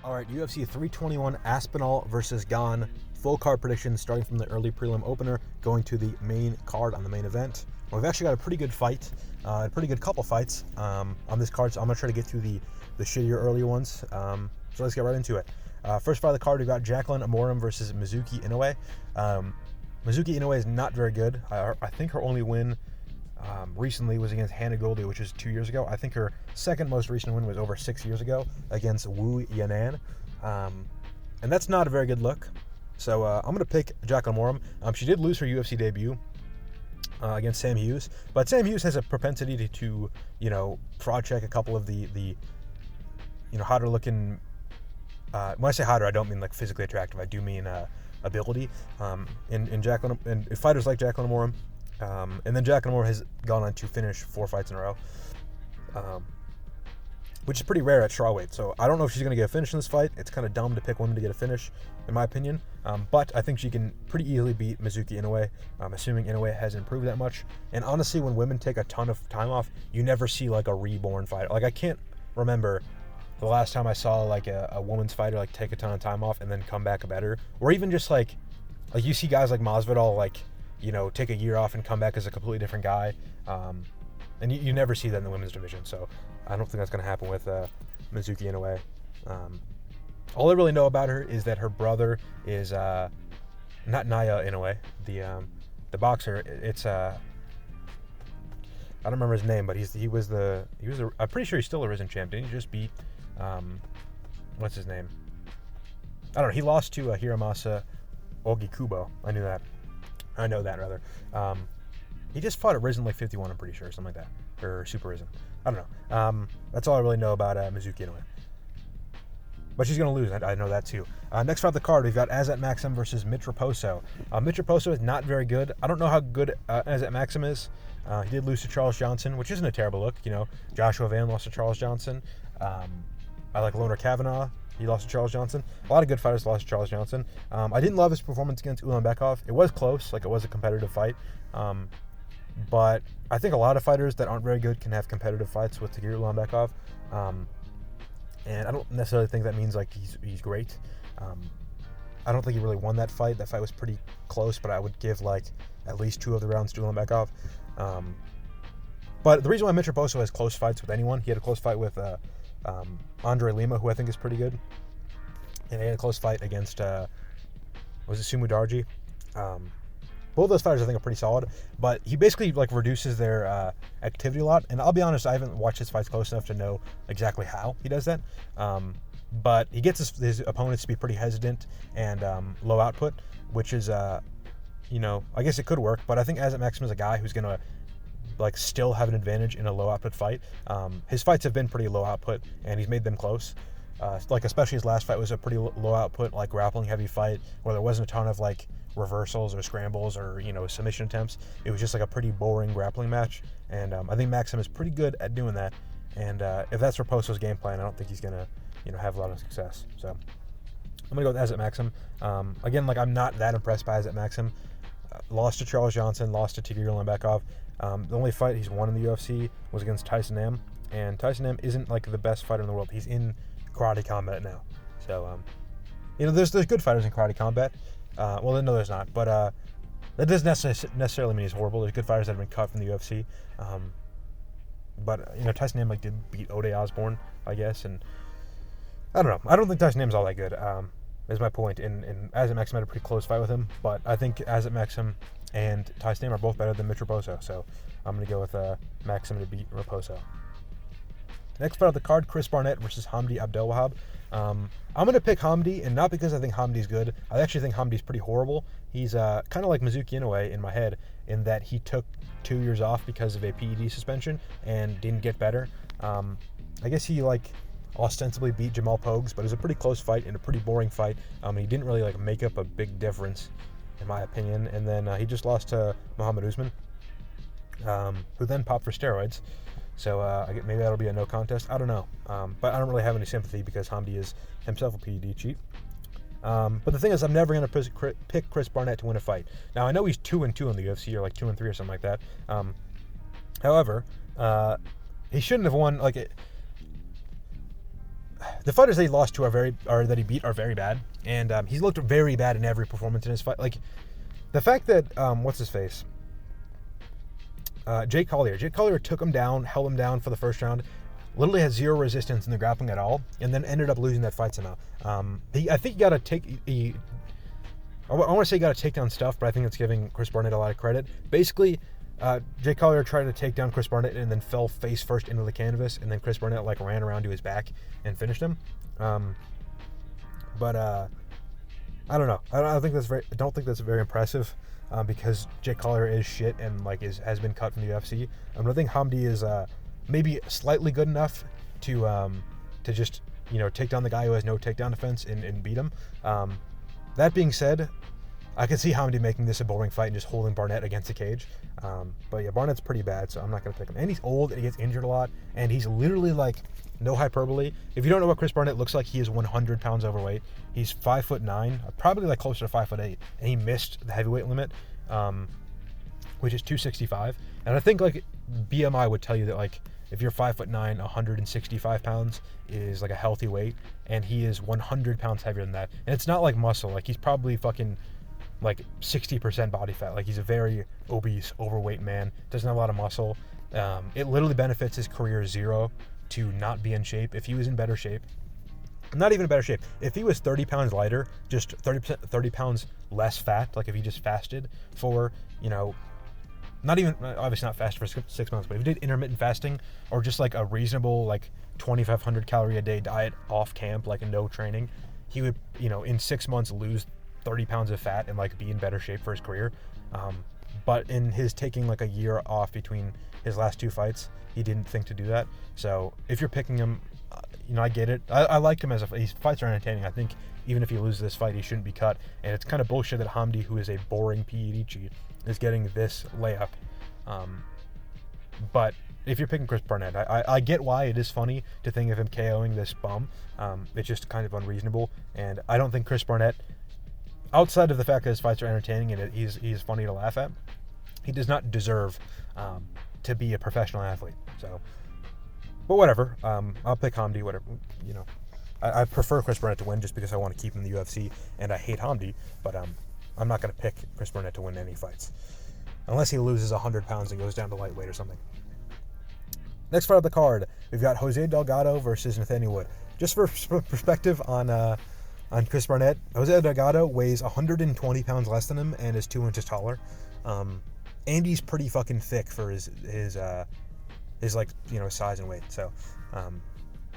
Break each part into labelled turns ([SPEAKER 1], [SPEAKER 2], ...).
[SPEAKER 1] All right, UFC 321 Aspinall versus Gane. Full card predictions starting from the early prelim opener, going to the main card on the main event. Well, we've actually got a pretty good fight, a pretty good couple fights on this card, so I'm going to try to get through the shittier earlier ones. So let's get right into it. First fight of the card, we've got Jaqueline Amorim versus Mizuki Inoue. Mizuki Inoue is not very good. I think her only win recently was against Hannah Goldie, which was 2 years ago. I think her second most recent win was over 6 years ago against Wu Yanan. And that's not a very good look. So I'm going to pick Jaqueline Amorim. She did lose her UFC debut against Sam Hughes, but Sam Hughes has a propensity to fraud check a couple of the hotter looking. When I say hotter, I don't mean like physically attractive. I do mean ability. In Jaqueline, and fighters like Jaqueline Amorim. And then Jaqueline Amorim has gone on to finish 4 fights in a row, which is pretty rare at strawweight. So I don't know if she's going to get a finish in this fight. It's kind of dumb to pick women to get a finish, in my opinion. But I think she can pretty easily beat Mizuki Inoue, assuming Inoue has improved that much. And honestly, when women take a ton of time off, you never see like a reborn fighter. Like I can't remember the last time I saw like a woman's fighter like take a ton of time off and then come back better, or even just like you see guys like Masvidal take a year off and come back as a completely different guy. And you never see that in the women's division. So I don't think that's going to happen with Mizuki Inoue. All I really know about her is that her brother is not Naya Inoue, the boxer. It's I don't remember his name, but he was I'm pretty sure he's still a Risen champ. Didn't he just beat what's his name? I don't know. He lost to Hiramasa Ogikubo. I know that rather. He just fought at Risen like 51, I'm pretty sure, something like that, or Super Risen. I don't know. That's all I really know about Mizuki Inoue. But she's going to lose. I know that too. Next fight of the card, we've got Azat Maksum versus Mitch Raposo. Mitch Raposo is not very good. I don't know how good Azat Maksum is. He did lose to Charles Johnson, which isn't a terrible look. Joshua Van lost to Charles Johnson. I like Loner Kavanaugh. He lost to Charles Johnson. A lot of good fighters lost to Charles Johnson. I didn't love his performance against Ulanbekov. It was close. It was a competitive fight. But I think a lot of fighters that aren't very good can have competitive fights with Tagir Ulanbekov. And I don't necessarily think that means he's great. I don't think he really won that fight. That fight was pretty close, but I would give at least 2 of the rounds to Ulanbekov. But the reason why Mitch Raposo has close fights with anyone, he had a close fight with Andre Lima, who I think is pretty good. And he had a close fight against, was it Sumu Darji? Both those fighters I think are pretty solid, but he basically reduces their activity a lot. And I'll be honest, I haven't watched his fights close enough to know exactly how he does that. But he gets his opponents to be pretty hesitant and low output, which is, I guess it could work. But I think Azat Maksum is a guy who's going to still have an advantage in a low output fight. His fights have been pretty low output, and he's made them close. Especially his last fight was a pretty low output, grappling heavy fight where there wasn't a ton of reversals or scrambles or submission attempts. It was just a pretty boring grappling match, and I think Maksum is pretty good at doing that. And if that's Raposo's game plan, I don't think he's gonna have a lot of success. So I'm gonna go with Azat Maksum. Again, I'm not that impressed by Azat Maksum. Lost to Charles Johnson, lost to Tagir Ulanbekov. The only fight he's won in the UFC was against Tyson Nam, and Tyson Nam isn't the best fighter in the world. He's in karate combat now. So there's good fighters in karate combat. Well, no, there's not. But that doesn't necessarily mean he's horrible. There's good fighters that have been cut from the UFC. But Tyson Nam did beat Ode Osborne, I guess, and I don't know. I don't think Tyson Nam's all that good. Is my point. And Azat Maksum had a pretty close fight with him, but I think Azat Maksum and Tyson Nam are both better than Mitch Raposo. So I'm going to go with Maksum to beat Raposo. Next fight of the card, Chris Barnett versus Hamdy Abdelwahab. I'm going to pick Hamdy, and not because I think Hamdy's good. I actually think Hamdy's pretty horrible. He's kind of like Mizuki Inoue in my head, in that he took 2 years off because of a PED suspension and didn't get better. I guess he ostensibly beat Jamal Pogues, but it was a pretty close fight and a pretty boring fight. He didn't really make up a big difference, in my opinion. And then he just lost to Muhammad Usman, who then popped for steroids. So maybe that'll be a no contest. I don't know. But I don't really have any sympathy because Hamdy is himself a PED cheat. But the thing is, I'm never going to pick Chris Barnett to win a fight. Now, I know he's 2-2 in the UFC, or 2-3 or something like that. However, he shouldn't have won. the fighters that he lost to that he beat are very bad, and he's looked very bad in every performance in his fight. Like the fact that what's his face, Jake Collier took him down, held him down for the first round, literally had zero resistance in the grappling at all, and then ended up losing that fight somehow. I think he got to I want to say he got to take down stuff, but I think it's giving Chris Barnett a lot of credit. Basically, Jake Collier tried to take down Chris Barnett and then fell face first into the canvas, and then Chris Barnett like ran around to his back and finished him. But I don't know. I don't think that's very impressive because Jake Collier is shit and like has been cut from the UFC. I think Hamdy is maybe slightly good enough to just take down the guy who has no takedown defense and beat him. That being said, I can see Hamdy making this a boring fight and just holding Barnett against the cage. But yeah, Barnett's pretty bad, so I'm not going to pick him. And he's old, and he gets injured a lot, and he's literally like, no hyperbole. If you don't know what Chris Barnett looks like, he is 100 pounds overweight. He's 5'9", probably like closer to 5'8", and he missed the heavyweight limit, which is 265. And I think like BMI would tell you that like if you're 5'9", 165 pounds is like a healthy weight, and he is 100 pounds heavier than that. And it's not like muscle. Like he's probably fucking like 60% body fat. Like he's a very obese, overweight man. Doesn't have a lot of muscle. It literally benefits his career zero to not be in shape. If he was in better shape, not even in better shape, if he was 30 pounds lighter, just 30 pounds less fat, like if he just fasted for, not even, obviously not fasted for 6 months, but if he did intermittent fasting or just like a reasonable like 2,500 calorie a day diet off camp, like no training, he would, in 6 months lose 30 pounds of fat and like be in better shape for his career. But in his taking like a year off between his last two fights, he didn't think to do that. So if you're picking him, I get it. I like him his fights are entertaining. I think even if he loses this fight, he shouldn't be cut. And it's kind of bullshit that Hamdy, who is a boring PED cheat, is getting this layup. But if you're picking Chris Barnett, I get why it is funny to think of him KOing this bum. It's just kind of unreasonable. And I don't think Chris Barnett, outside of the fact that his fights are entertaining and he's funny to laugh at, he does not deserve to be a professional athlete. So, but whatever. I'll pick Hamdy. Whatever. I prefer Chris Barnett to win just because I want to keep him in the UFC, and I hate Hamdy. But I'm not going to pick Chris Barnett to win any fights unless he loses 100 pounds and goes down to lightweight or something. Next fight of the card, we've got Jose Delgado versus Nathaniel Wood. Just for perspective on Chris Barnett, Jose Delgado weighs 120 pounds less than him and is 2 inches taller. And he's pretty fucking thick for his like, size and weight. So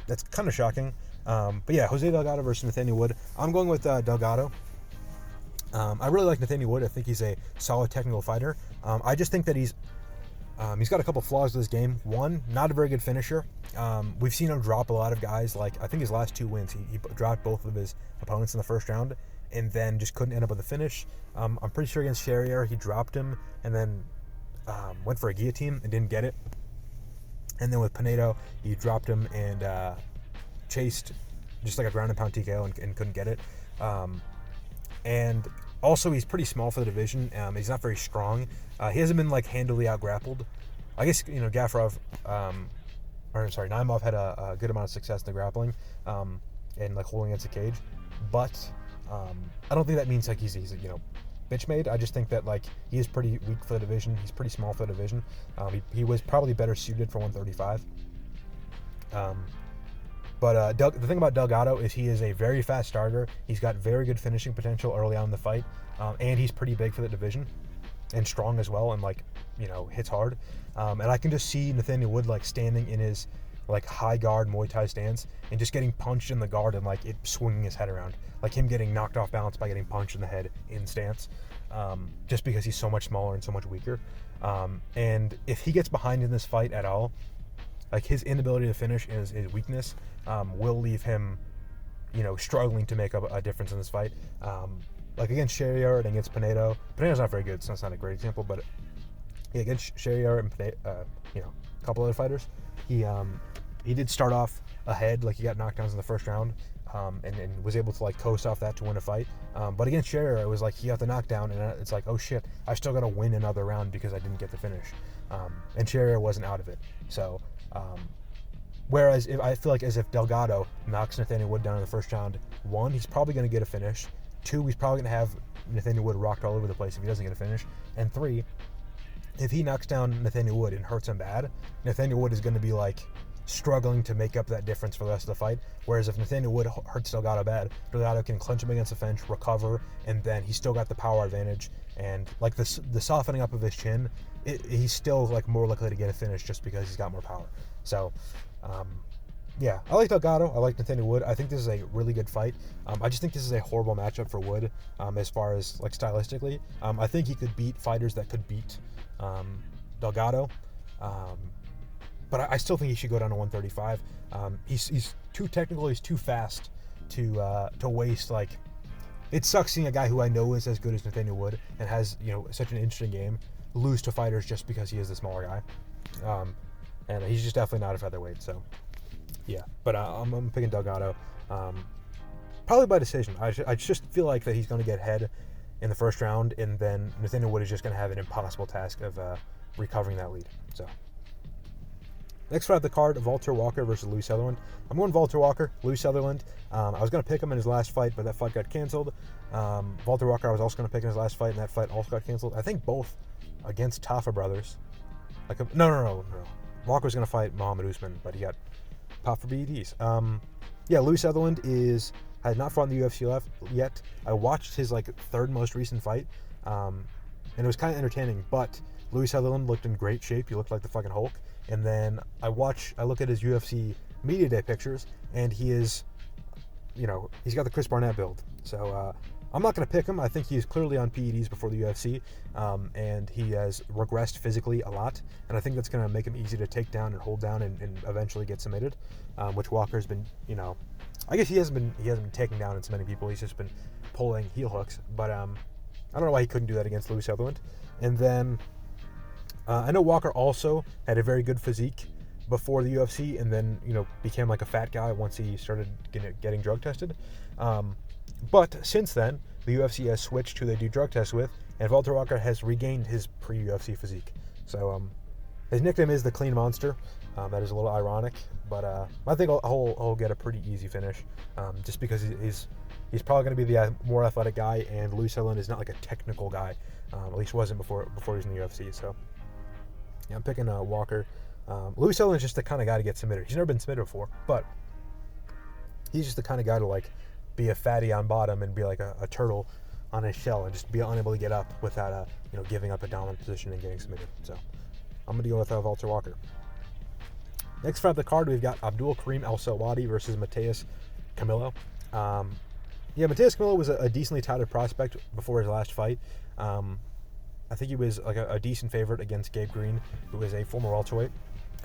[SPEAKER 1] that's kind of shocking. But yeah, Jose Delgado versus Nathaniel Wood. I'm going with Delgado. I really like Nathaniel Wood. I think he's a solid technical fighter. I just think that he's got a couple flaws with his game. One, not a very good finisher. We've seen him drop a lot of guys. Like, I think his last two wins, he dropped both of his opponents in the first round and then just couldn't end up with a finish. I'm pretty sure against Sherrier, he dropped him and then went for a guillotine and didn't get it. And then with Pinedo, he dropped him and chased just like a ground and pound TKO and couldn't get it. And also, he's pretty small for the division. He's not very strong. He hasn't been like handily out grappled. I guess Naimov had a good amount of success in the grappling and like holding against the cage, but I don't think that means like he's bitch made. I just think that like he is pretty weak for the division. He's pretty small for the division. He was probably better suited for 135. But the thing about Delgado is he is a very fast starter. He's got very good finishing potential early on in the fight, and he's pretty big for the division and strong as well, and like hits hard. And I can just see Nathaniel Wood like standing in his like high guard Muay Thai stance and just getting punched in the guard and like it swinging his head around, like him getting knocked off balance by getting punched in the head in stance, just because he's so much smaller and so much weaker. And if he gets behind in this fight at all, like his inability to finish is his weakness, will leave him, struggling to make a difference in this fight. Like against Sherrier and against Pinedo. Pinedo's not very good, so that's not a great example, but yeah, against Sherrier and Pinedo, a couple other fighters, he did start off ahead, like he got knockdowns in the first round, and was able to like coast off that to win a fight. But against Sherrier, it was like he got the knockdown, and it's like, oh shit, I still got to win another round because I didn't get the finish. And Sherrier wasn't out of it, so Whereas I feel like as if Delgado knocks Nathaniel Wood down in the first round, 1, he's probably going to get a finish. 2, he's probably going to have Nathaniel Wood rocked all over the place if he doesn't get a finish. And 3, if he knocks down Nathaniel Wood and hurts him bad, Nathaniel Wood is going to be like struggling to make up that difference for the rest of the fight. Whereas if Nathaniel Wood hurts Delgado bad, Delgado can clinch him against the fence, recover, and then he's still got the power advantage. And like the softening up of his chin, he's still like more likely to get a finish just because he's got more power. So, yeah, I like Delgado. I like Nathaniel Wood. I think this is a really good fight. I just think this is a horrible matchup for Wood as far as like stylistically. I think he could beat fighters that could beat Delgado. But I still think he should go down to 135. He's too technical. He's too fast to waste. Like, it sucks seeing a guy who I know is as good as Nathaniel Wood and has such an interesting game lose to fighters just because he is the smaller guy. And he's just definitely not a featherweight. So yeah, but I'm picking Delgado. Probably by decision. I just feel like that he's going to get ahead in the first round, and then Nathaniel Wood is just going to have an impossible task of recovering that lead. So. Next fight of the card, Valter Walker versus Louie Sutherland. I'm going Valter Walker. Louie Sutherland, I was going to pick him in his last fight, but that fight got canceled. Valter Walker, I was also going to pick in his last fight, and that fight also got canceled. I think both against Tafa brothers. No. Walker was going to fight Muhammad Usman, but he got popped for BEDs. Yeah, Louie Sutherland has not fought in the UFC yet. I watched his third most recent fight, and it was kind of entertaining, but Louie Sutherland looked in great shape. He looked like the fucking Hulk. And then I look at his UFC media day pictures, and he is, he's got the Chris Barnett build. So I'm not going to pick him. I think he is clearly on PEDs before the UFC, and he has regressed physically a lot. And I think that's going to make him easy to take down and hold down and eventually get submitted, which Walker's been, I guess he hasn't been taking down and submitting people. He's just been pulling heel hooks. But I don't know why he couldn't do that against Louie Sutherland. And then I know Walker also had a very good physique before the UFC, and then became like a fat guy once he started getting drug tested. But since then, the UFC has switched who they do drug tests with, and Valter Walker has regained his pre-UFC physique. So his nickname is the Clean Monster. That is a little ironic, but I think he'll get a pretty easy finish, just because he's probably going to be the more athletic guy, and Louie Sutherland is not like a technical guy. At least wasn't before he was in the UFC. So. Yeah, I'm picking Walker. Louie Sutherland is just the kind of guy to get submitted. He's never been submitted before, but he's just the kind of guy to be a fatty on bottom and be like a turtle on his shell and just be unable to get up without giving up a dominant position and getting submitted. So I'm going to go with Valter Walker. Next fight of the card, we've got Abdul Kareem Al-Selwady versus Matheus Camilo. Yeah, Matheus Camilo was a decently touted prospect before his last fight. I think he was a decent favorite against Gabe Green, who is a former welterweight.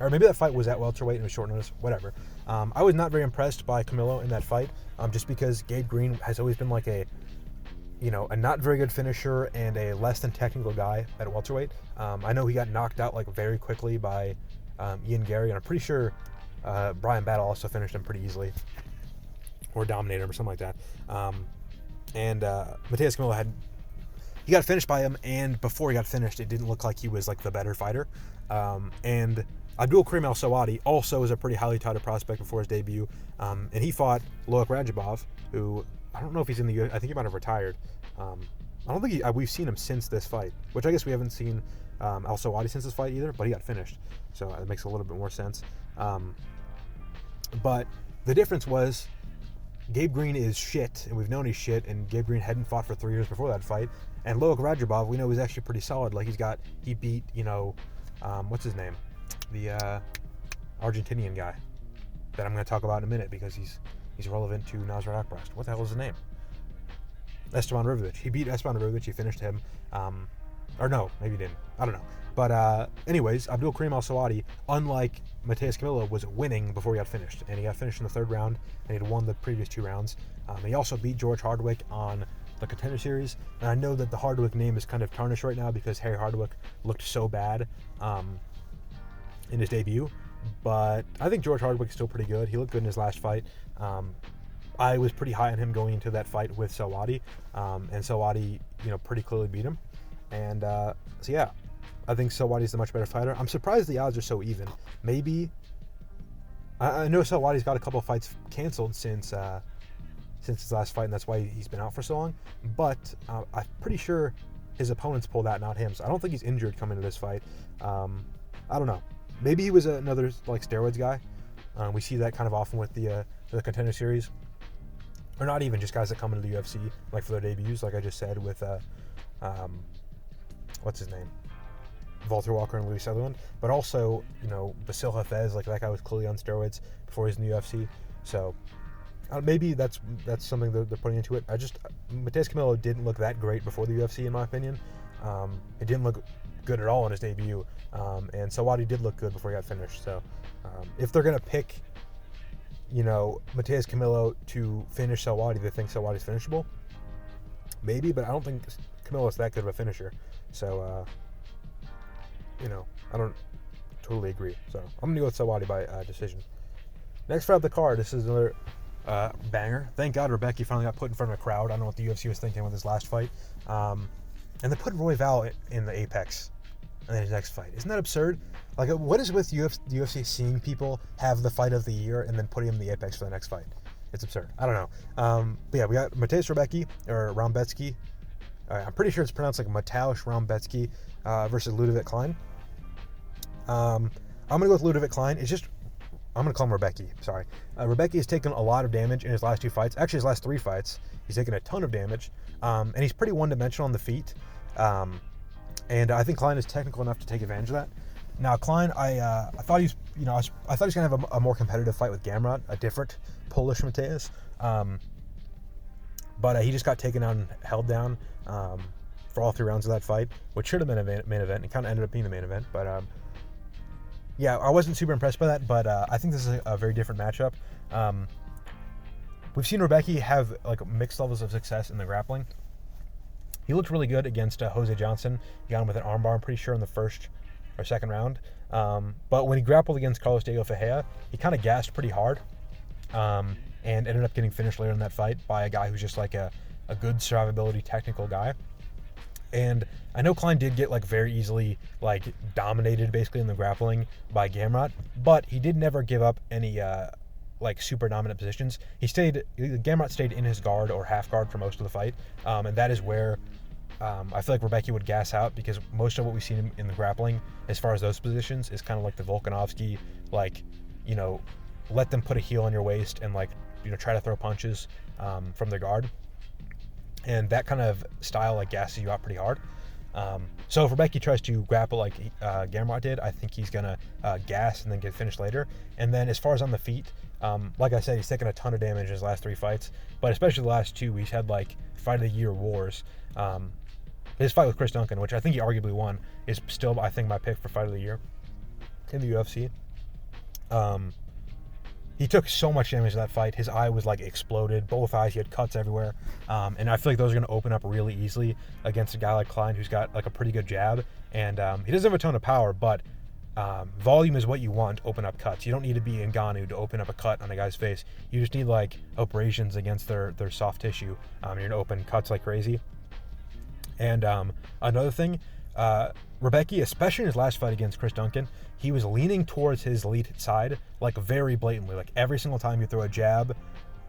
[SPEAKER 1] Or maybe that fight was at welterweight and it was short notice, whatever. I was not very impressed by Camilo in that fight, just because Gabe Green has always been a not very good finisher and a less than technical guy at welterweight. I know he got knocked out very quickly by Ian Gary, and I'm pretty sure Brian Battle also finished him pretty easily, or dominated him or something like that. Matheus Camilo he got finished by him, and before he got finished, it didn't look like he was the better fighter. And Abdul Kareem Al-Selwady also is a pretty highly touted prospect before his debut, and he fought Loic Radzhabov, who I don't know if he's in the UFC. I think he might have retired. I don't think we've seen him since this fight, which I guess we haven't seen Al-Selwady since this fight either, but he got finished, so it makes a little bit more sense. But the difference was Gabe Green is shit, and we've known he's shit, and Gabe Green hadn't fought for 3 years before that fight. And Loic Radzhabov, we know, is actually pretty solid. He beat, what's his name? The Argentinian guy that I'm going to talk about in a minute because he's relevant to Nasrat. What the hell is his name? Esteban Rivovic. He beat Esteban Rivovic. He finished him. Or no, maybe he didn't. I don't know. But anyways, Abdul Kareem Al-Selwady, unlike Matheus Camilo, was winning before he got finished. And he got finished in the third round, and he had won the previous 2 rounds. He also beat George Hardwick on the Contender Series. And I know that the Hardwick name is kind of tarnished right now because Harry Hardwick looked so bad in his debut. But I think George Hardwick is still pretty good. He looked good in his last fight. I was pretty high on him going into that fight with Selwady. And Selwady, pretty clearly beat him. And so yeah, I think Selwady's the much better fighter. I'm surprised the odds are so even. Maybe I know Selwady's got a couple of fights canceled since his last fight, and that's why he's been out for so long. But I'm pretty sure his opponents pulled out, not him. So I don't think he's injured coming into this fight. I don't know. Maybe he was another like steroids guy. We see that kind of often with the Contender Series, or not even just guys that come into the UFC like for their debuts, like I just said with what's his name, Valter Walker and Louie Sutherland. But also, you know, Basil Hafez, like that guy was clearly on steroids before he's in the UFC. So maybe that's something they're putting into it. Matheus Camilo didn't look that great before the UFC, in my opinion. It didn't look good at all in his debut, and Selwady did look good before he got finished. So if they're gonna pick, you know, Matheus Camilo to finish Selwady, they think Selwady's finishable. Maybe, but I don't think Camilo's that good of a finisher. So you know, I don't totally agree. So I'm gonna go with Selwady by decision. Next fight of the card. This is another banger. Thank God Rebecki finally got put in front of a crowd. I don't know what the UFC was thinking with his last fight. And they put Royval in the Apex in his next fight. Isn't that absurd? Like, what is with the UFC seeing people have the fight of the year and then putting him in the Apex for the next fight? It's absurd. I don't know. But yeah, we got Mateusz Rebecki, or Rebecki. I'm pretty sure it's pronounced like Mateusz Rebecki versus Ludovit Klein. I'm going to go with Ludovit Klein. I'm going to call him Rebecki. Sorry. Rebecki has taken a lot of damage in his last 2 fights. Actually, his last 3 fights. He's taken a ton of damage. And he's pretty one-dimensional on the feet. And I think Klein is technical enough to take advantage of that. Now, Klein, I thought he's, you know, I thought he's going to have a more competitive fight with Gamrot, a different Polish Matheus. But he just got taken out and held down for all 3 rounds of that fight, which should have been a main event. It kind of ended up being the main event. But yeah, I wasn't super impressed by that, but I think this is a very different matchup. We've seen Rebecki have like mixed levels of success in the grappling. He looked really good against Jose Johnson. He got him with an armbar, I'm pretty sure, in the first or second round. But when he grappled against Carlos Diego Ferreira, he kind of gassed pretty hard and ended up getting finished later in that fight by a guy who's just like a good survivability technical guy. And I know Klein did get like very easily like dominated basically in the grappling by Gamrot, but he did never give up any like super dominant positions. Gamrot stayed in his guard or half guard for most of the fight, and that is where I feel like Rebecki would gas out, because most of what we've seen in the grappling as far as those positions is kind of like the Volkanovski, like, you know, let them put a heel on your waist and like, you know, try to throw punches from their guard. And that kind of style like gasses you out pretty hard. So if Rebecki tries to grapple like Gamrot did, I think he's going to gas and then get finished later. And then as far as on the feet, like I said, he's taken a ton of damage in his last 3 fights, but especially the last 2, he's had like fight of the year wars. His fight with Chris Duncan, which I think he arguably won, is still, I think, my pick for fight of the year in the UFC. He took so much damage in that fight. His eye was like exploded, both eyes. He had cuts everywhere. And I feel like those are going to open up really easily against a guy like Klein, who's got like a pretty good jab. And he doesn't have a ton of power, but volume is what you want to open up cuts. You don't need to be in Gane to open up a cut on a guy's face. You just need like abrasions against their soft tissue. You're going to open cuts like crazy. And another thing, Rebecki, especially in his last fight against Chris Duncan, he was leaning towards his lead side, like very blatantly. Like every single time you throw a jab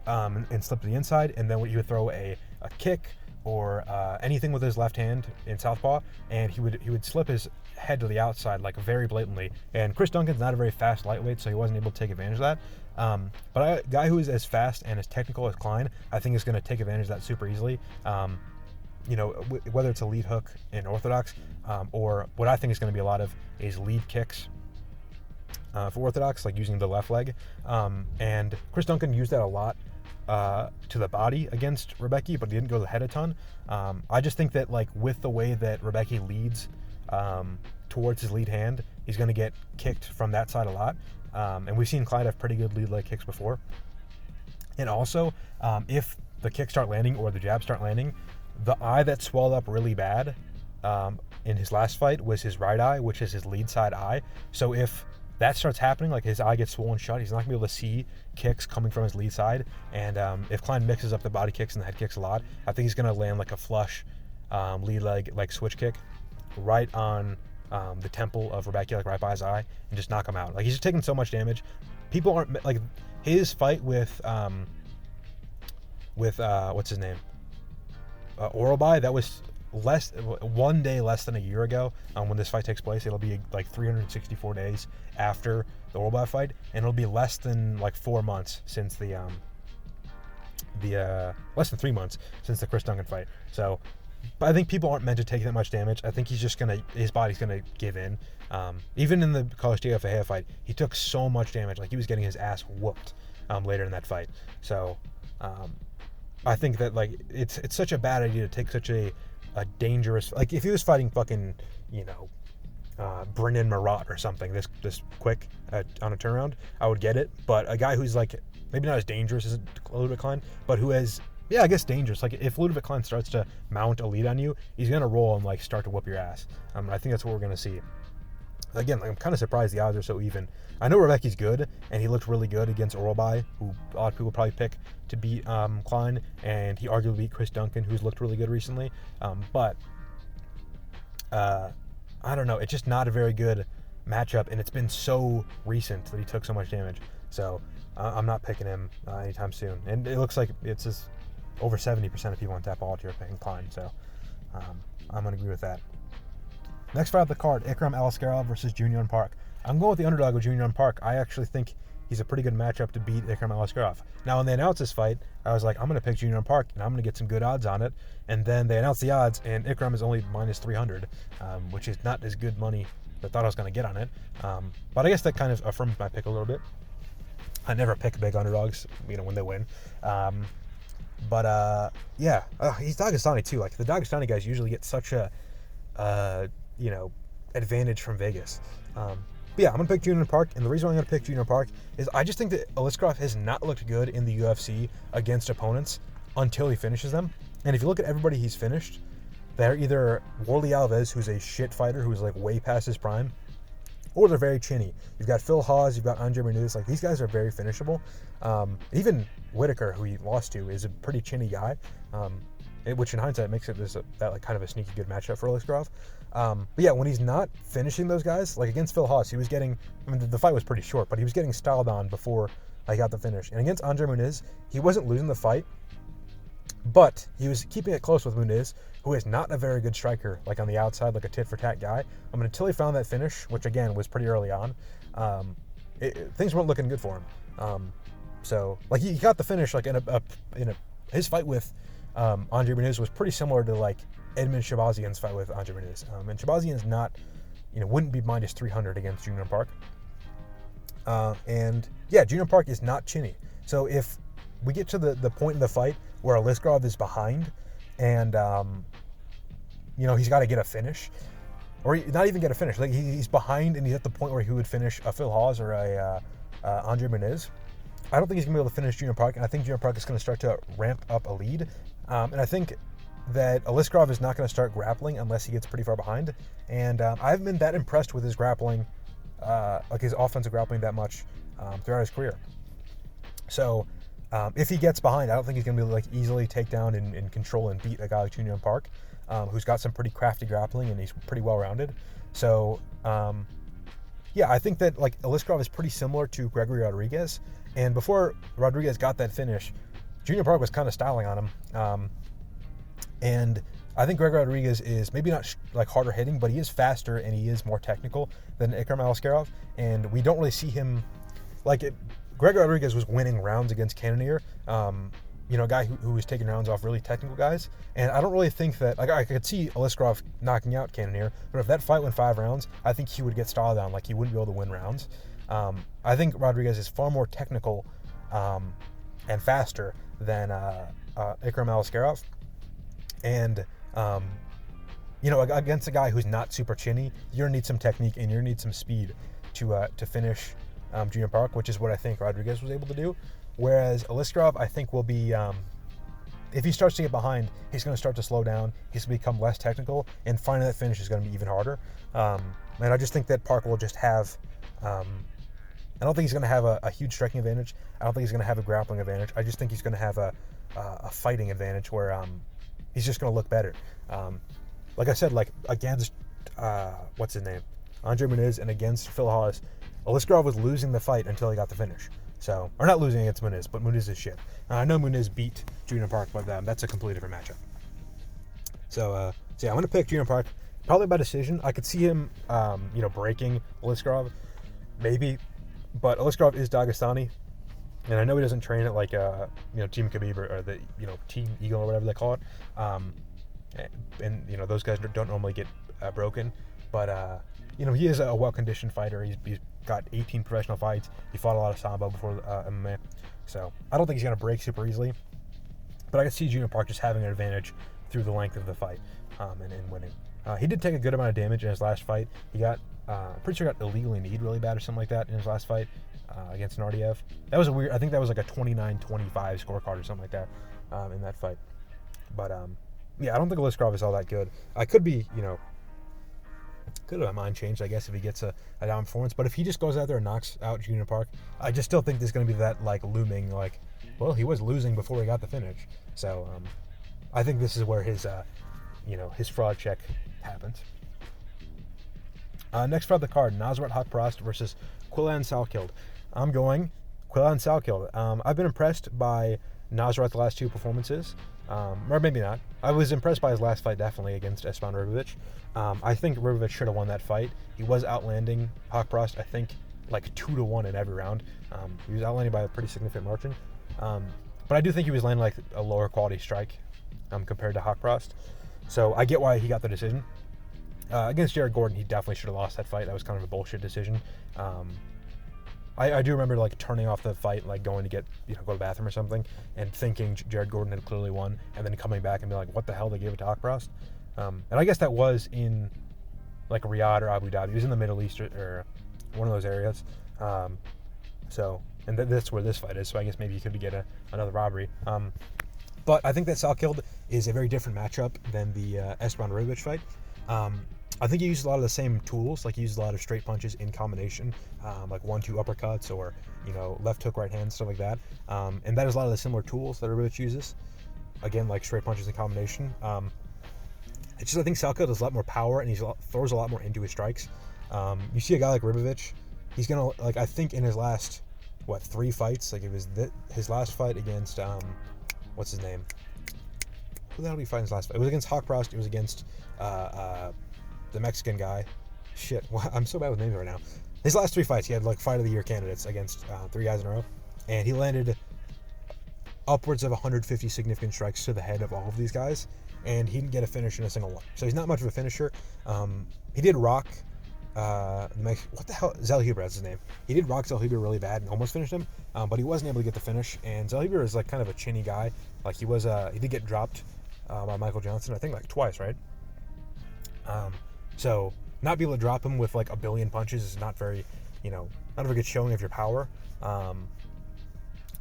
[SPEAKER 1] and slip to the inside, and then he would throw a kick or anything with his left hand in southpaw, and he would slip his head to the outside like very blatantly. And Chris Duncan's not a very fast lightweight, so he wasn't able to take advantage of that. But a guy who is as fast and as technical as Klein, I think is going to take advantage of that super easily. You know, whether it's a lead hook in orthodox or what I think is going to be a lot of is lead kicks for orthodox, like using the left leg. And Chris Duncan used that a lot to the body against Rebecki, but he didn't go to the head a ton. I just think that like with the way that Rebecki leads towards his lead hand, he's going to get kicked from that side a lot. And we've seen Klein have pretty good lead leg kicks before. And also, if the kicks start landing or the jabs start landing, the eye that swelled up really bad in his last fight was his right eye, which is his lead side eye. So if that starts happening, like his eye gets swollen shut, he's not going to be able to see kicks coming from his lead side. And if Klein mixes up the body kicks and the head kicks a lot, I think he's going to land like a flush lead leg, like switch kick right on the temple of Rebecki, like right by his eye, and just knock him out. Like he's just taking so much damage. people aren't like his fight with what's his name, Orobai. That was 1 day less than a year ago. When this fight takes place, it'll be like 364 days after the Orobai fight, and it'll be less than like 4 months since the less than 3 months since the Chris Duncan fight. So, but I think people aren't meant to take that much damage. I think his body's gonna give in. Even in the Carlos Diego Ferreira fight, he took so much damage. Like he was getting his ass whooped later in that fight. So, I think that like it's such a bad idea to take such a dangerous, like if he was fighting fucking, Brennan Marat or something this quick on a turnaround, I would get it. But a guy who's like maybe not as dangerous as Ludovit Klein, but who has, I guess dangerous. Like if Ludovit Klein starts to mount a lead on you, he's gonna roll and like start to whoop your ass. I think that's what we're gonna see. Again, like, I'm kind of surprised the odds are so even. I know Rebecki's good, and he looked really good against Orobai, who a lot of people probably pick to beat Klein, and he arguably beat Chris Duncan, who's looked really good recently. But I don't know. It's just not a very good matchup, and it's been so recent that he took so much damage. So I'm not picking him anytime soon. And it looks like it's just over 70% of people on Tapology are picking Klein. So I'm going to agree with that. Next fight of the card, Ikram Aliskerov versus Junior Park. I'm going with the underdog with Junior Park. I actually think he's a pretty good matchup to beat Ikram Aliskerov. Now, when they announced this fight, I was like, I'm going to pick Junior Park, and I'm going to get some good odds on it. And then they announced the odds, and Ikram is only minus 300, which is not as good money as I thought I was going to get on it. But I guess that kind of affirms my pick a little bit. I never pick big underdogs, when they win. He's Dagestani too. Like the Dagestani guys usually get such a, advantage from Vegas. I'm gonna pick Junior Park, and the reason why I'm gonna pick Junior Park is I just think that Aliskerov has not looked good in the UFC against opponents until he finishes them. And if you look at everybody he's finished, they're either Warley Alves, who's a shit fighter who's like way past his prime, or they're very chinny. You've got Phil Hawes, you've got Andre Bermudez. Like these guys are very finishable. Even Whitaker, who he lost to, is a pretty chinny guy. Which in hindsight makes it kind of a sneaky good matchup for Aliskerov. When he's not finishing those guys, like against Phil Hawes, he was getting, the fight was pretty short, but he was getting styled on before I got the finish. And against Andre Muniz, he wasn't losing the fight, but he was keeping it close with Muniz, who is not a very good striker, like on the outside, like a tit-for-tat guy. Until he found that finish, which again was pretty early on, things weren't looking good for him. He got the finish, like his fight with Andre Muniz was pretty similar to like Edmund Shabazian's fight with Andre Muniz. And Shabazian's not, wouldn't be minus 300 against Junior Park. Junior Park is not chinny. So if we get to the point in the fight where Aliskerov is behind and, he's got to get a finish, or not even get a finish. Like he's behind and he's at the point where he would finish a Phil Hawes or a Andre Muniz. I don't think he's going to be able to finish Junior Park, and I think Junior Park is going to start to ramp up a lead. And I think that Aliskerov is not going to start grappling unless he gets pretty far behind. And I haven't been that impressed with his grappling, his offensive grappling that much throughout his career. So if he gets behind, I don't think he's going to be able to easily take down and control and beat a guy like Junior Park, who's got some pretty crafty grappling and he's pretty well-rounded. So, I think that Aliskerov is pretty similar to Gregory Rodriguez. And before Rodriguez got that finish, Junior Park was kind of styling on him. And I think Gregory Rodriguez is maybe not harder hitting, but he is faster and he is more technical than Ikram Aliskerov. And we don't really see him Gregory Rodriguez was winning rounds against Cannonier, a guy who was taking rounds off really technical guys. And I don't really think that, I could see Aliskerov knocking out Cannonier, but if that fight went 5 rounds, I think he would get styled on. He wouldn't be able to win rounds. I think Rodriguez is far more technical and faster than Ikram Aliskerov. And, against a guy who's not super chinny, you're going to need some technique and you're going to need some speed to finish Junior Park, which is what I think Rodriguez was able to do. Whereas Aliskerov, I think, will be, if he starts to get behind, he's going to start to slow down. He's going to become less technical, and finding that finish is going to be even harder. And I just think that Park will just have, I don't think he's going to have a huge striking advantage. I don't think he's going to have a grappling advantage. I just think he's going to have a fighting advantage where he's just going to look better. Like I said, against, what's his name? Andre Muniz and against Phil Hawes, Aliskerov was losing the fight until he got the finish. So, or not losing against Muniz, but Muniz is shit. I know Muniz beat Junior Park, but that's a completely different matchup. So yeah, I'm going to pick Junior Park, probably by decision. I could see him, breaking Aliskerov, maybe, but Aliskerov is Dagestani, and I know he doesn't train at like, Team Khabib or the, Team Eagle or whatever they call it, and those guys don't normally get broken, but, he is a well-conditioned fighter. He's got 18 professional fights. He fought a lot of Sambo before MMA, so I don't think he's going to break super easily, but I can see Junior Park just having an advantage through the length of the fight and winning. He did take a good amount of damage in his last fight. He got, pretty sure got illegally kneed really bad or something like that in his last fight against Nardiev. That was I think that was like a 29-25 scorecard or something like that in that fight. But, yeah, I don't think Aliskerov is all that good. I could be, could have my mind changed, I guess, if he gets a down performance. But if he just goes out there and knocks out Junior Park, I just still think there's going to be that, looming, well, he was losing before he got the finish. So, I think this is where his fraud check happens. Next fight of the card, Nasrat Haqparast versus Quillan Salkild. I'm going Quillan Salkild. I've been impressed by Nasrat the last two performances, or maybe not. I was impressed by his last fight, definitely, against Esteban Ribovic. I think Ribovic should have won that fight. He was outlanding Haqparast, I think, 2-1 in every round. He was outlanding by a pretty significant margin. But I do think he was landing a lower quality strike compared to Haqparast. So I get why he got the decision. Against Jared Gordon, he definitely should have lost that fight. That was kind of a bullshit decision. I do remember turning off the fight, going to get go to the bathroom or something, and thinking Jared Gordon had clearly won, and then coming back and be like, what the hell, they gave it to Haqparast? And I guess that was in Riyadh or Abu Dhabi. It was in the Middle East or one of those areas. And that's where this fight is. So I guess maybe you could get another robbery. But I think that Salkild is a very different matchup than the Esteban Ribovic fight. I think he used a lot of the same tools. He used a lot of straight punches in combination, 1-2 uppercuts or, left hook, right hand, stuff like that. And that is a lot of the similar tools that Ribovic uses. Again, straight punches in combination. It's just I think Salkild has a lot more power and he throws a lot more into his strikes. You see a guy like Ribovic, he's going to, I think in his last, 3 fights, it was his last fight against, what's his name? Who the hell did he fight in his last fight? It was against Haqparast. It was against the Mexican guy. Shit, I'm so bad with names right now. His last 3 fights, he had Fight of the Year candidates against 3 guys in a row, and he landed upwards of 150 significant strikes to the head of all of these guys, and he didn't get a finish in a single one. So he's not much of a finisher. He did rock what the hell? Zellhuber, that's his name. He did rock Zellhuber really bad and almost finished him, but he wasn't able to get the finish. And Zellhuber is kind of a chinny guy. He did get dropped by Michael Johnson, I think twice, right? So not be able to drop him with a billion punches is not very, not a very good showing of your power.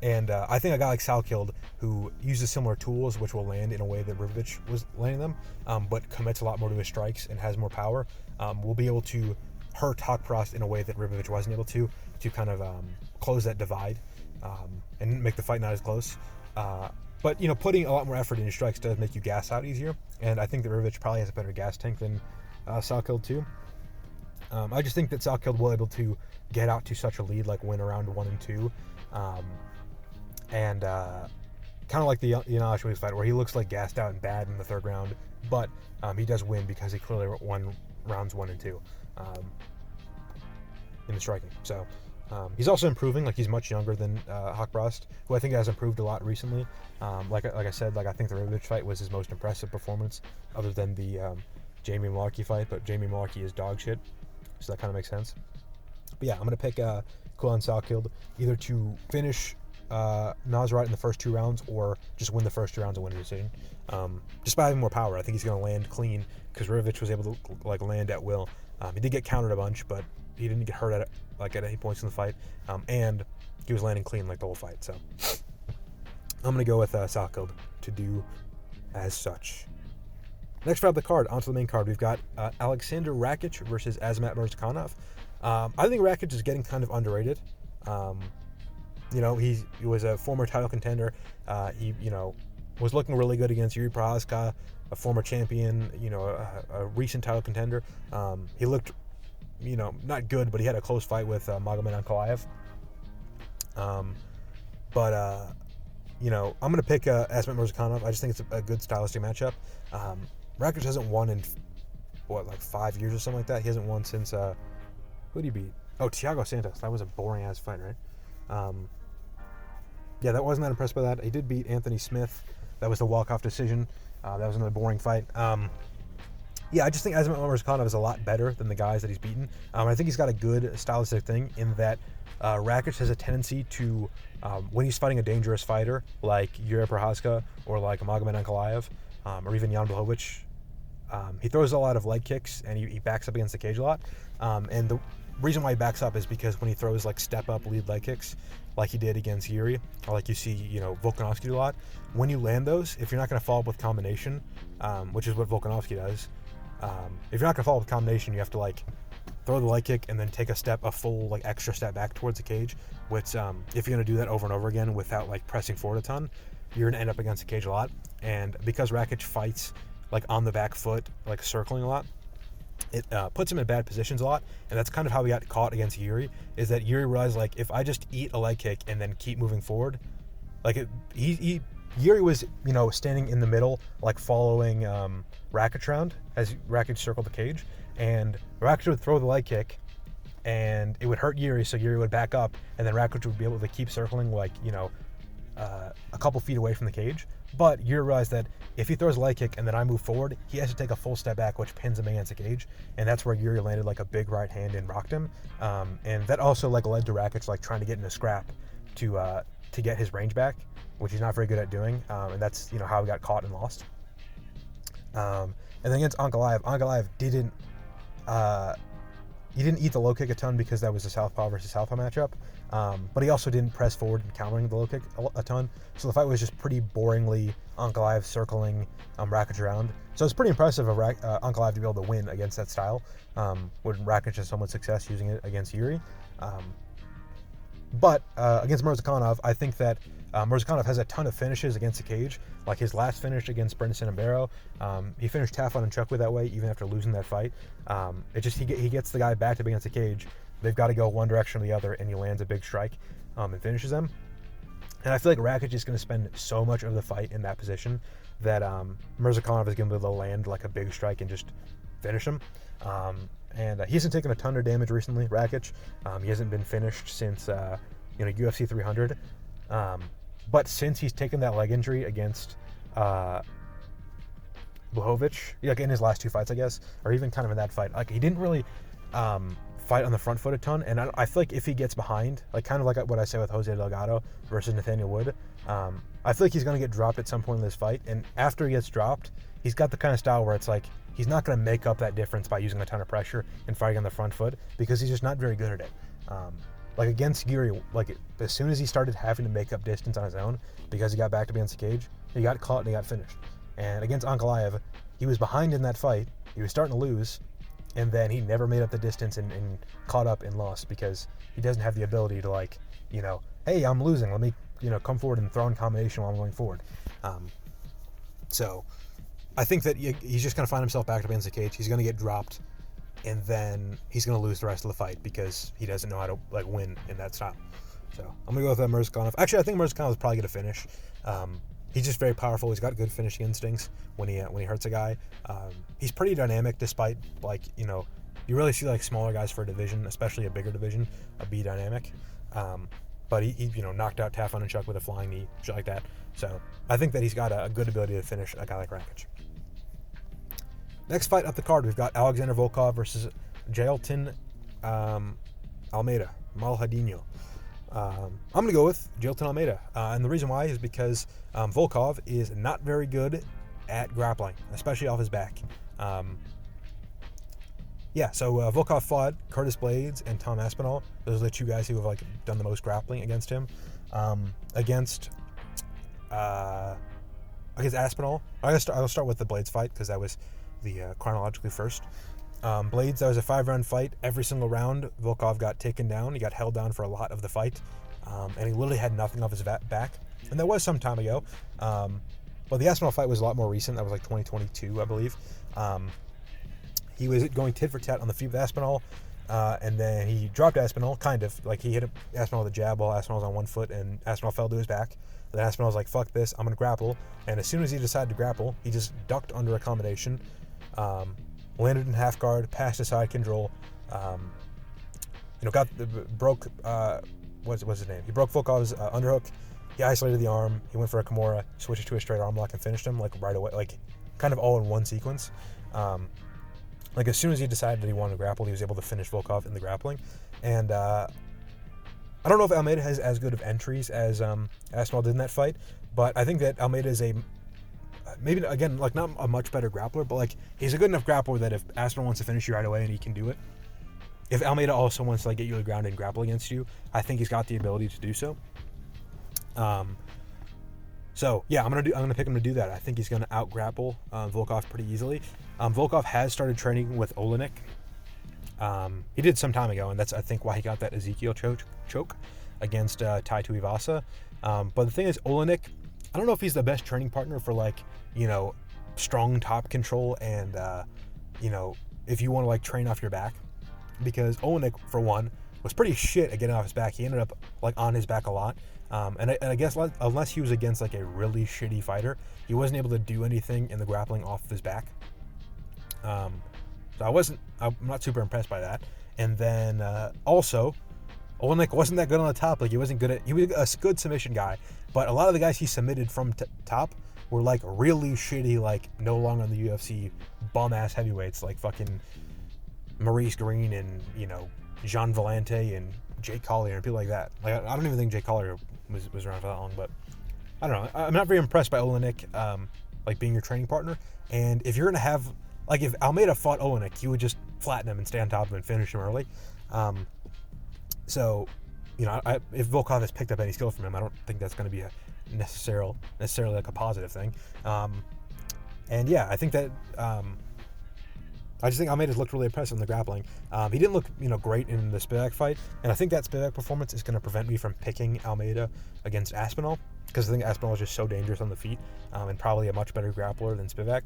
[SPEAKER 1] And I think a guy like Salkild, who uses similar tools, which will land in a way that Ribovic was landing them, but commits a lot more to his strikes and has more power, will be able to hurt Haqparast in a way that Ribovic wasn't able to kind of close that divide and make the fight not as close. But, putting a lot more effort into strikes does make you gas out easier, and I think that Ribovic probably has a better gas tank than Salkild too. I just think that Salkild will be able to get out to such a lead, win around 1 and 2. And kind of like the Inoue fight, where he looks gassed out and bad in the 3rd round, but he does win because he clearly won rounds 1 and 2 in the striking. So he's also improving. He's much younger than Haqparast, who I think has improved a lot recently. Like I said, I think the Ribovic fight was his most impressive performance, other than the Jamie Malarkey fight. But Jamie Malarkey is dog shit, so that kind of makes sense. But yeah, I'm gonna pick Quillan Salkild either to finish Nasrat in the first 2 rounds, or just win the first 2 rounds and win a decision. Just by having more power, I think he's going to land clean, because Ribovic was able to land at will. He did get countered a bunch, but he didn't get hurt at any points in the fight, and he was landing clean the whole fight. So I'm going to go with Salkild to do as such. Next fight of the card, onto the main card, we've got Alexander Rakic versus Azamat Murzakanov. I think Rakic is getting kind of underrated. He was a former title contender. He was looking really good against Yuri Prochazka, a former champion, a recent title contender. He looked not good, but he had a close fight with Magomed Ankalaev. I'm going to pick Asmat Mirzakhanov. I just think it's a good stylistic matchup. Rakic hasn't won in, 5 years or something like that? He hasn't won since, who did he beat? Oh, Thiago Santos. That was a boring-ass fight, right? That wasn't that impressed by that. He did beat Anthony Smith. That was the walk-off decision. That was another boring fight. I just think Asmat Mirzakhanov is a lot better than the guys that he's beaten. I think he's got a good stylistic thing in that Rakic has a tendency to, when he's fighting a dangerous fighter like Yuri Prochazka or like Magomed Ankalaev or even Jan Blachowicz, he throws a lot of leg kicks and he backs up against the cage a lot. And the reason why he backs up is because when he throws like step-up lead leg kicks like he did against Yuri, or like you see, Volkanovski do a lot, when you land those, if you're not going to follow up with combination, which is what Volkanovski does, if you're not going to follow up with combination, you have to throw the leg kick and then take a full extra step back towards the cage, which if you're going to do that over and over again without pressing forward a ton, you're going to end up against the cage a lot. And because Rakic fights on the back foot, circling a lot, it puts him in bad positions a lot. And that's kind of how he got caught against Yuri, is that Yuri realized if I just eat a leg kick and then keep moving forward, Yuri was, standing in the middle, following Rakic around as Rakic circled the cage, and Rakic would throw the leg kick, and it would hurt Yuri, so Yuri would back up, and then Rakic would be able to keep circling, a couple feet away from the cage. But Yuri realized that if he throws a leg kick and then I move forward, he has to take a full step back, which pins him against the cage, and that's where Yuri landed a big right hand and rocked him, and that also led to Rakic trying to get in a scrap to get his range back, which he's not very good at doing, and that's how he got caught and lost. And then against Ankalaev didn't eat the low kick a ton because that was a southpaw versus southpaw matchup, but he also didn't press forward and countering the low kick a ton, so the fight was just pretty boringly Ankalaev circling Rakic around. So it's pretty impressive of Ankalaev to be able to win against that style, when Rakic has so much success using it against Yuri. But against Mirzakhanov, I think that Mirzakhanov has a ton of finishes against the cage. Like his last finish against Brendan Sanabero, he finished Tafon and Chukwue that way, even after losing that fight. He gets the guy back up against the cage. They've got to go one direction or the other, and he lands a big strike and finishes them. And I feel like Rakic is going to spend so much of the fight in that position that Mirzakhanov is going to be able to land a big strike and just finish him. And he hasn't taken a ton of damage recently, Rakic. He hasn't been finished since UFC 300. But since he's taken that leg injury against Blachowicz, in his last two fights, I guess, or even kind of in that fight, he didn't really fight on the front foot a ton. And I feel like if he gets behind, kind of like what I said with Jose Delgado versus Nathaniel Wood, I feel like he's going to get dropped at some point in this fight. And after he gets dropped, he's got the kind of style where it's he's not going to make up that difference by using a ton of pressure and fighting on the front foot because he's just not very good at it. Against Yuri, as soon as he started having to make up distance on his own because he got back up against the cage, he got caught and he got finished. And against Ankalaev, he was behind in that fight, he was starting to lose, and then he never made up the distance and caught up and lost because he doesn't have the ability to hey, I'm losing, let me come forward and throw in combination while I'm going forward. So I think that he's just going to find himself back up against the cage. He's going to get dropped, and then he's going to lose the rest of the fight because he doesn't know how to win in that style. So I'm going to go with Mirzakhanov. Actually, I think Mirzakhanov is probably going to finish. He's just very powerful. He's got good finishing instincts when he hurts a guy. He's pretty dynamic despite you really see smaller guys for a division, especially a bigger division, be dynamic. But he knocked out Tafon and Chuck with a flying knee, shit like that. So I think that he's got a good ability to finish a guy like Rakic. Next fight up the card, we've got Alexander Volkov versus Jailton Almeida, Malhadinho. I'm going to go with Jailton Almeida. And the reason why is because Volkov is not very good at grappling, especially off his back. Volkov fought Curtis Blades and Tom Aspinall. Those are the two guys who have done the most grappling against him. Against Aspinall, I'll start with the Blades fight because that was the chronologically first. Blades, that was a 5-round fight. Every single round, Volkov got taken down. He got held down for a lot of the fight, and he literally had nothing off his back. And that was some time ago. But the Aspinall fight was a lot more recent. That was 2022, I believe. He was going tit for tat on the feet with Aspinall. And then he dropped Aspinall, kind of. Like, he hit Aspinall with a jab while Aspinall was on one foot, and Aspinall fell to his back. Then Aspinall was like, fuck this, I'm going to grapple. And as soon as he decided to grapple, he just ducked under a combination, landed in half guard, passed a side control, broke, what's his name? He broke Volkov's underhook. He isolated the arm. He went for a Kimura, switched it to a straight arm lock, and finished him, like, right away. Like, kind of all in one sequence. Like, as soon as he decided that he wanted to grapple, he was able to finish Volkov in the grappling. And I don't know if Almeida has as good of entries as Aspinall did in that fight, but I think that Almeida is maybe, again, like, not a much better grappler, but, like, he's a good enough grappler that if Aspinall wants to finish you right away and he can do it, if Almeida also wants to, like, get you to the ground and grapple against you, I think he's got the ability to do so. So yeah, I'm gonna pick him to do that. I think he's gonna out grapple Volkov pretty easily. Volkov has started training with Olenek. He did some time ago, and that's, I think, why he got that Ezekiel choke against Tai Tuivasa. But the thing is, Olenek, I don't know if he's the best training partner for, like, strong top control and if you want to, like, train off your back, because Olenek, for one, was pretty shit at getting off his back. He ended up, like, on his back a lot. And I guess unless he was against, like, a really shitty fighter, he wasn't able to do anything in the grappling off of his back. So I'm not super impressed by that. And then also, Olenek wasn't that good on the top. Like, he was a good submission guy, but a lot of the guys he submitted from top were, like, really shitty, like, no longer on the UFC bum ass heavyweights, like fucking Maurice Green and Jean Valente and Jake Collier and people like that. Like, I don't even think Jake Collier was around for that long, but I don't know. I'm not very impressed by Olenek, like, being your training partner. And if you're gonna have, like, if Almeida fought Olenek, he would just flatten him and stay on top of him and finish him early. So, if Volkov has picked up any skill from him, I don't think that's going to be necessarily like a positive thing. And yeah, I think that I just think Almeida's looked really impressive in the grappling. He didn't look, great in the Spivak fight, and I think that Spivak performance is going to prevent me from picking Almeida against Aspinall, because I think Aspinall is just so dangerous on the feet, and probably a much better grappler than Spivak.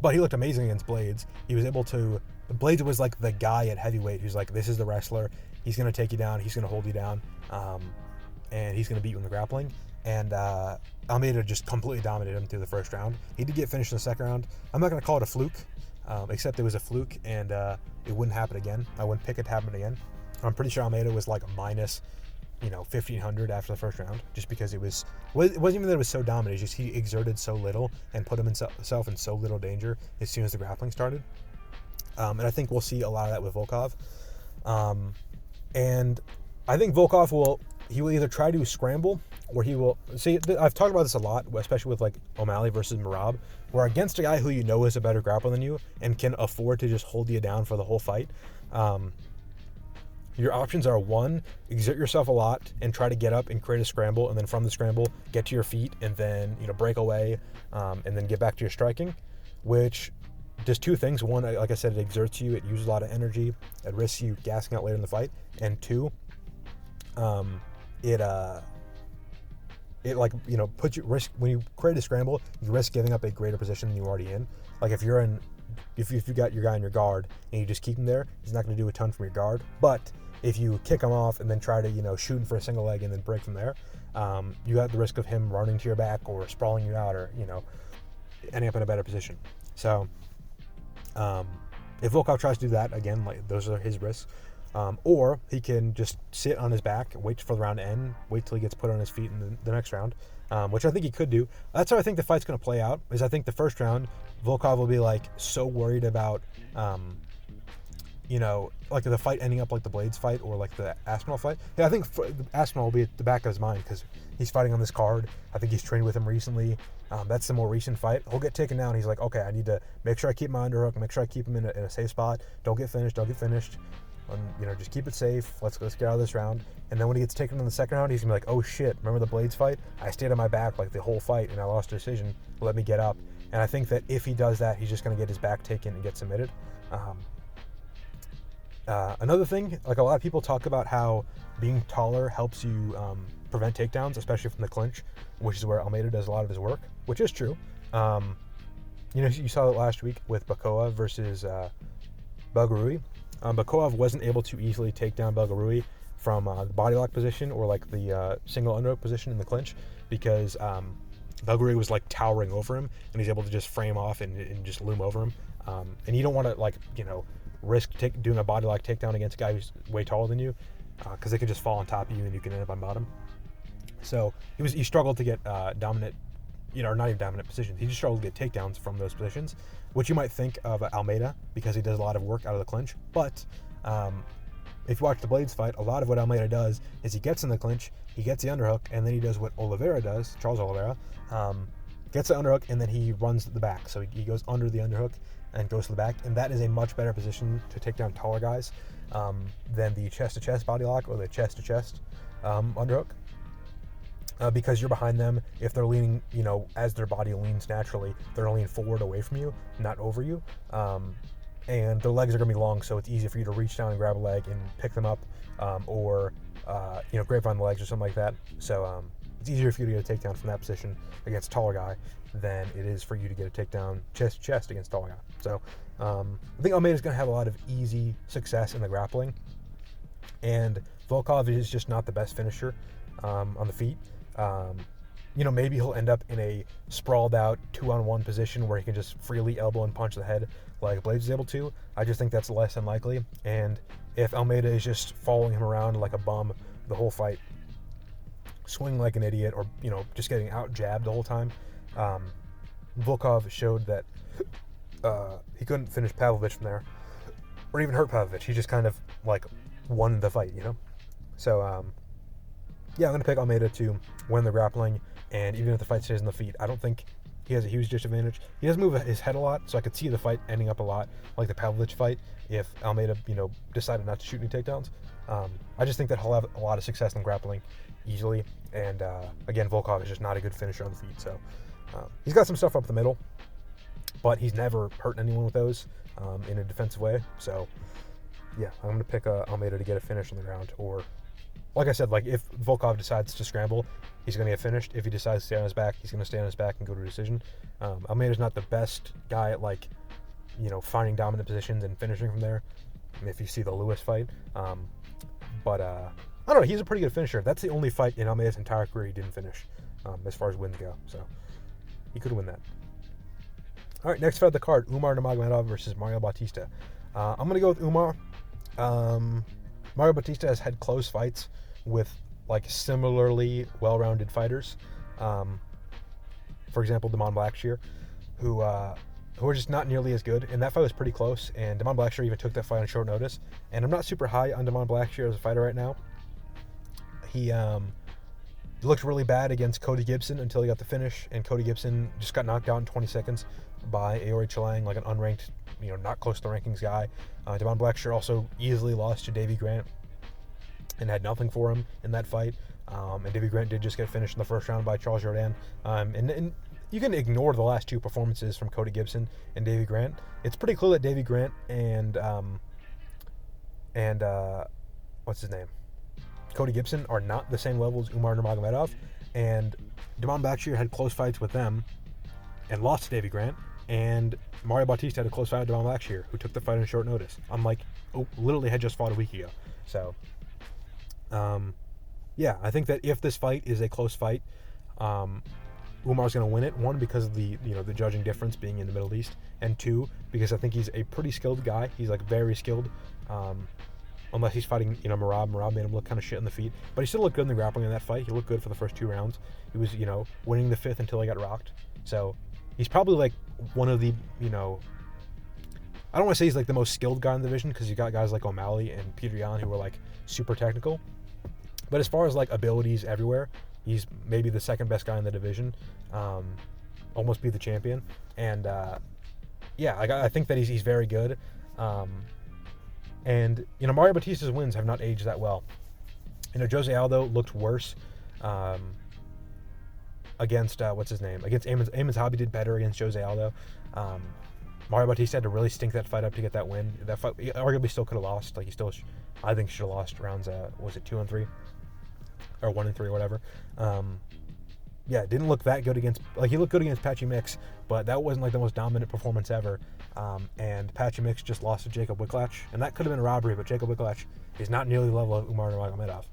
[SPEAKER 1] But he looked amazing against Blades. He was able to. Blades was like the guy at heavyweight who's like, this is the wrestler. He's going to take you down. He's going to hold you down. And he's going to beat you in the grappling. And Almeida just completely dominated him through the first round. He did get finished in the second round. I'm not going to call it a fluke, except it was a fluke, and it wouldn't happen again. I wouldn't pick it to happen again. I'm pretty sure Almeida was like minus, 1,500 after the first round, just because it wasn't even that it was so dominant. It's just he exerted so little and put himself in so little danger as soon as the grappling started. And I think we'll see a lot of that with Volkov. And I think Volkov will either try to scramble, or he will see. I've talked about this a lot, especially with like O'Malley versus Merab, where against a guy who is a better grappler than you and can afford to just hold you down for the whole fight. Your options are, one, exert yourself a lot and try to get up and create a scramble, and then from the scramble get to your feet and then break away, and then get back to your striking, which does two things. One, like I said, it exerts you, it uses a lot of energy, it risks you gassing out later in the fight, and two, it puts you risk when you create a scramble, you risk giving up a greater position than you're already in. Like if you got your guy in your guard and you just keep him there, he's not going to do a ton from your guard. But if you kick him off and then try to shoot him for a single leg and then break from there, you got the risk of him running to your back or sprawling you out, or ending up in a better position. So if Volkov tries to do that again, like those are his risks. Or he can just sit on his back, wait for the round to end, wait till he gets put on his feet in the next round, which I think he could do. That's how I think the fight's going to play out, is I think the first round, Volkov will be like so worried about, like the fight ending up like the Blades fight or like the Aspinall fight. Yeah, I think Aspinall will be at the back of his mind because he's fighting on this card. I think he's trained with him recently. That's the more recent fight. He'll get taken down. He's like, okay, I need to make sure I keep my underhook, make sure I keep him in a safe spot. Don't get finished. Just keep it safe. Let's get out of this round. And then when he gets taken in the second round, he's gonna be like, oh shit, remember the Blades fight? I stayed on my back like the whole fight and I lost a decision. Let me get up. And I think that if he does that, he's just gonna get his back taken and get submitted. Another thing, like a lot of people talk about how being taller helps you prevent takedowns, especially from the clinch, which is where Almeida does a lot of his work, which is true. You saw it last week with Bacoa versus Belgarui. But Koov wasn't able to easily take down Belgarui from the body lock position or like the single underhook position in the clinch because Belgarui was like towering over him, and he's able to just frame off and just loom over him. And you don't want to risk doing a body lock takedown against a guy who's way taller than you, because they can just fall on top of you and you can end up on bottom. So he struggled to get dominant, or not even dominant positions. He just struggled to get takedowns from those positions, which you might think of Almeida because he does a lot of work out of the clinch. But if you watch the Blades fight, a lot of what Almeida does is he gets in the clinch, he gets the underhook, and then he does what Oliveira does, Charles Oliveira, gets the underhook, and then he runs the back. So he goes under the underhook and goes to the back, and that is a much better position to take down taller guys than the chest-to-chest body lock or the chest-to-chest underhook. Because you're behind them, if they're leaning, as their body leans naturally, they're going to lean forward away from you, not over you. And their legs are going to be long, so it's easy for you to reach down and grab a leg and pick them up, or grapevine the legs or something like that. So it's easier for you to get a takedown from that position against a taller guy than it is for you to get a takedown chest-to-chest against a taller guy. So I think Almeida's going to have a lot of easy success in the grappling. And Volkov is just not the best finisher on the feet. Maybe he'll end up in a sprawled out 2-on-1 position where he can just freely elbow and punch the head like Blades is able to. I just think that's less unlikely. And if Almeida is just following him around like a bum the whole fight, swinging like an idiot, or just getting out jabbed the whole time, Volkov showed that he couldn't finish Pavlovich from there, or even hurt Pavlovich. He just kind of won the fight, So I'm going to pick Almeida to win the grappling, and even if the fight stays on the feet, I don't think he has a huge disadvantage. He does move his head a lot, so I could see the fight ending up a lot like the Pavlovich fight if Almeida, decided not to shoot any takedowns. I just think that he'll have a lot of success in grappling easily, and again, Volkov is just not a good finisher on the feet, so he's got some stuff up the middle, but he's never hurt anyone with those in a defensive way. So yeah, I'm going to pick Almeida to get a finish on the ground, or like I said, if Volkov decides to scramble, he's going to get finished. If he decides to stay on his back, he's going to stay on his back and go to a decision. Almeida's not the best guy at finding dominant positions and finishing from there. If you see the Lewis fight, but I don't know. He's a pretty good finisher. That's the only fight in Almeida's entire career he didn't finish, as far as wins go. So he could win that. All right, next fight of the card: Umar Nurmagomedov versus Mario Bautista. I'm going to go with Umar. Mario Bautista has had close fights with similarly well-rounded fighters. For example, Damon Blackshear, who are just not nearly as good. And that fight was pretty close. And Damon Blackshear even took that fight on short notice. And I'm not super high on Damon Blackshear as a fighter right now. He looked really bad against Cody Gibson until he got the finish. And Cody Gibson just got knocked out in 20 seconds by Aori Chilang, an unranked, not close to the rankings guy. Damon Blackshear also easily lost to Davy Grant and had nothing for him in that fight. And Davy Grant did just get finished in the first round by Charles Jourdain. And you can ignore the last two performances from Cody Gibson and Davy Grant. It's pretty clear that Davy Grant and what's his name? Cody Gibson are not the same level as Umar Nurmagomedov. And Damon Blackshear had close fights with them and lost to Davy Grant. And Mario Bautista had a close fight with Damon Blackshear, who took the fight on short notice. Literally had just fought a week ago. So, I think that if this fight is a close fight, Umar's going to win it. One, because of the judging difference being in the Middle East, and two, because I think he's a pretty skilled guy. He's very skilled. Unless he's fighting, Merab. Merab made him look kind of shit in the feet, but he still looked good in the grappling in that fight. He looked good for the first 2 rounds. He was, winning the 5th until he got rocked. So he's probably one of the, I don't want to say he's the most skilled guy in the division, because you got guys like O'Malley and Peter Yan who are super technical. But as far as abilities everywhere, he's maybe the second best guy in the division. Almost be the champion. And I think that he's very good. And Mario Bautista's wins have not aged that well. Jose Aldo looked worse against what's his name? Against Eamon Zahabi did better against Jose Aldo. Mario Bautista had to really stink that fight up to get that win. That fight he arguably still could have lost. He still, I think, should have lost rounds. Was it 2 and 3 or 1 and 3 or whatever? didn't look that good against, like, he looked good against Patchy Mix, but that wasn't like the most dominant performance ever. And Patchy Mix just lost to Jacob Wicklach, and that could have been a robbery, but Jacob Wicklach is not nearly the level of Umar Nurmagomedov.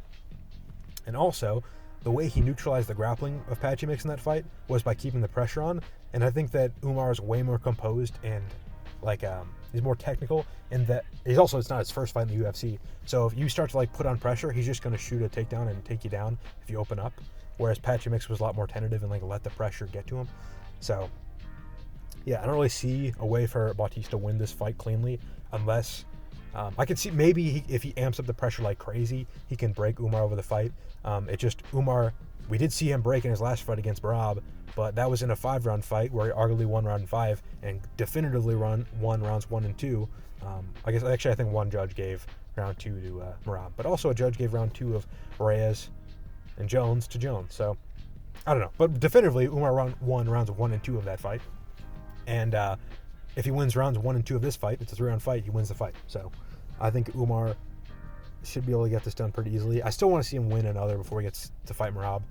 [SPEAKER 1] And also, the way he neutralized the grappling of Patchy Mix in that fight was by keeping the pressure on, and I think that Umar is way more composed and, like, he's more technical, and that he's also, it's not his first fight in the UFC, so if you start to, like, put on pressure, he's just going to shoot a takedown and take you down if you open up, whereas Patchy Mix was a lot more tentative and, like, let the pressure get to him. So yeah, I don't really see a way for Bautista to win this fight cleanly unless I could see maybe if he amps up the pressure like crazy, he can break Umar over the fight. It just, Umar, we did see him break in his last fight against Barab, but that was in a 5-round fight where he arguably won round 5 and definitively won rounds 1 and 2. I think one judge gave round 2 to Merab, but also a judge gave round 2 of Reyes and Jones to Jones. So I don't know, but definitively Umar won rounds 1 and 2 of that fight. And if he wins rounds 1 and 2 of this fight, it's a 3-round fight, he wins the fight. So I think Umar should be able to get this done pretty easily. I still want to see him win another before he gets to fight Merab.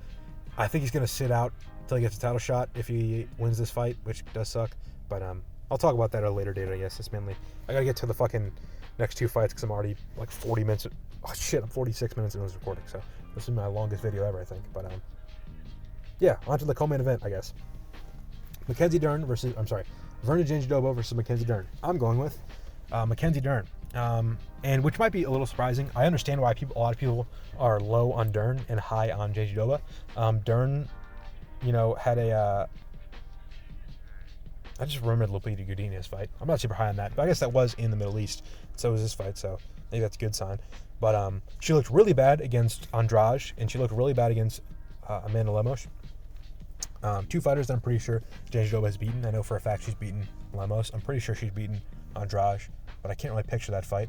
[SPEAKER 1] I think he's going to sit out until he gets a title shot if he wins this fight, which does suck. But I'll talk about that at a later date, I guess. It's mainly, I got to get to the fucking next 2 fights because I'm already like 40 minutes. Oh shit, I'm 46 minutes into this recording. So this is my longest video ever, I think. But yeah, on to the co-main event, I guess. Vernon Jandiroba versus Mackenzie Dern. I'm going with Mackenzie Dern. And which might be a little surprising. I understand why a lot of people are low on Dern and high on Jandiroba. Dern, had a... I just remembered Lupita Godinez's fight. I'm not super high on that, but I guess that was in the Middle East. So was this fight, so maybe that's a good sign. But she looked really bad against Andrade, and she looked really bad against Amanda Lemos. 2 fighters that I'm pretty sure Jandiroba has beaten. I know for a fact she's beaten Lemos. I'm pretty sure she's beaten Andrade, but I can't really picture that fight.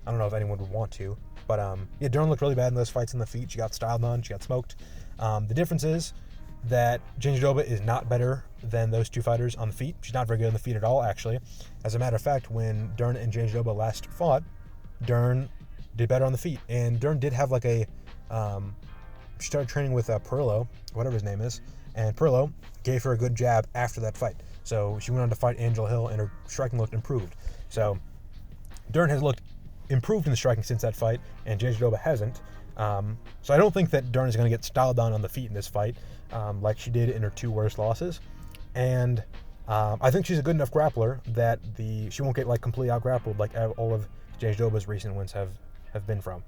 [SPEAKER 1] I don't know if anyone would want to. But yeah, Dern looked really bad in those fights in the feet. She got styled on. She got smoked. The difference is that Jandiroba is not better than those 2 fighters on the feet. She's not very good on the feet at all, actually. As a matter of fact, when Dern and Jandiroba last fought, Dern did better on the feet. And Dern did have like a... she started training with Perillo, whatever his name is, and Perillo gave her a good jab after that fight. So she went on to fight Angela Hill, and her striking looked improved. So Dern has looked improved in the striking since that fight, and Jandiroba hasn't. So I don't think that Dern is going to get styled on the feet in this fight, like she did in her 2 worst losses. And I think she's a good enough grappler that she won't get like completely out-grappled like all of Jandiroba's recent wins have been from.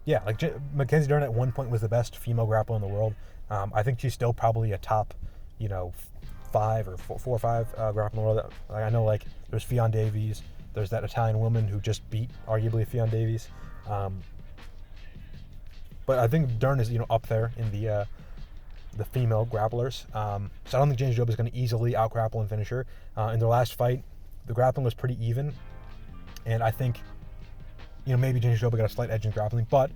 [SPEAKER 1] Yeah, like Mackenzie Dern at one point was the best female grappler in the world. I think she's still probably a top, 5 or 4 or 5 grappler in the world. I know, like, there's Fionn Davies. There's that Italian woman who just beat, arguably, Fionn Davies. But I think Dern is, up there in the female grapplers. So I don't think Jandiroba is going to easily out-grapple and finish her. In their last fight, the grappling was pretty even. And I think... maybe Jandiroba got a slight edge in grappling, but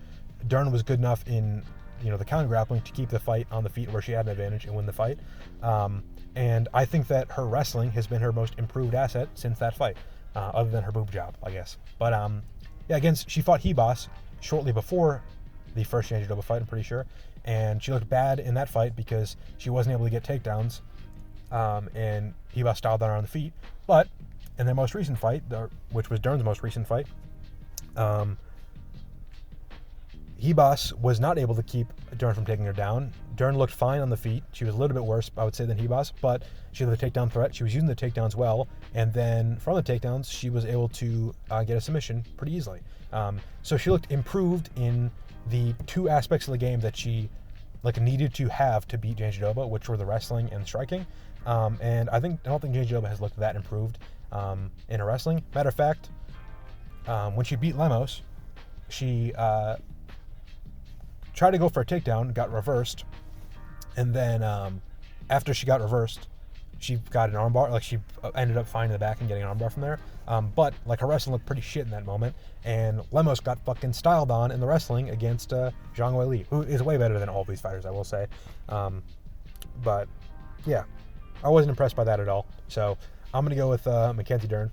[SPEAKER 1] Dern was good enough in, the counter grappling to keep the fight on the feet where she had an advantage and win the fight. And I think that her wrestling has been her most improved asset since that fight, other than her boob job, I guess. But she fought Hebas shortly before the first Jandiroba fight, I'm pretty sure, and she looked bad in that fight because she wasn't able to get takedowns, and Hebas styled on her on the feet. But in their most recent fight, which was Dern's most recent fight, Hebas was not able to keep Dern from taking her down. Dern looked fine on the feet. She was a little bit worse, I would say, than Hebas, but she had the takedown threat. She was using the takedowns well, and then from the takedowns, she was able to get a submission pretty easily. So she looked improved in the 2 aspects of the game that she needed to have to beat Jandiroba, which were the wrestling and striking. And I don't think Jandiroba has looked that improved in her wrestling. Matter of fact, when she beat Lemos, she tried to go for a takedown, got reversed, and then after she got reversed, she got an armbar. She ended up finding the back and getting an armbar from there. But her wrestling looked pretty shit in that moment, and Lemos got fucking styled on in the wrestling against Zhang Weili, who is way better than all of these fighters, I will say. But yeah, I wasn't impressed by that at all. So I'm gonna go with Mackenzie Dern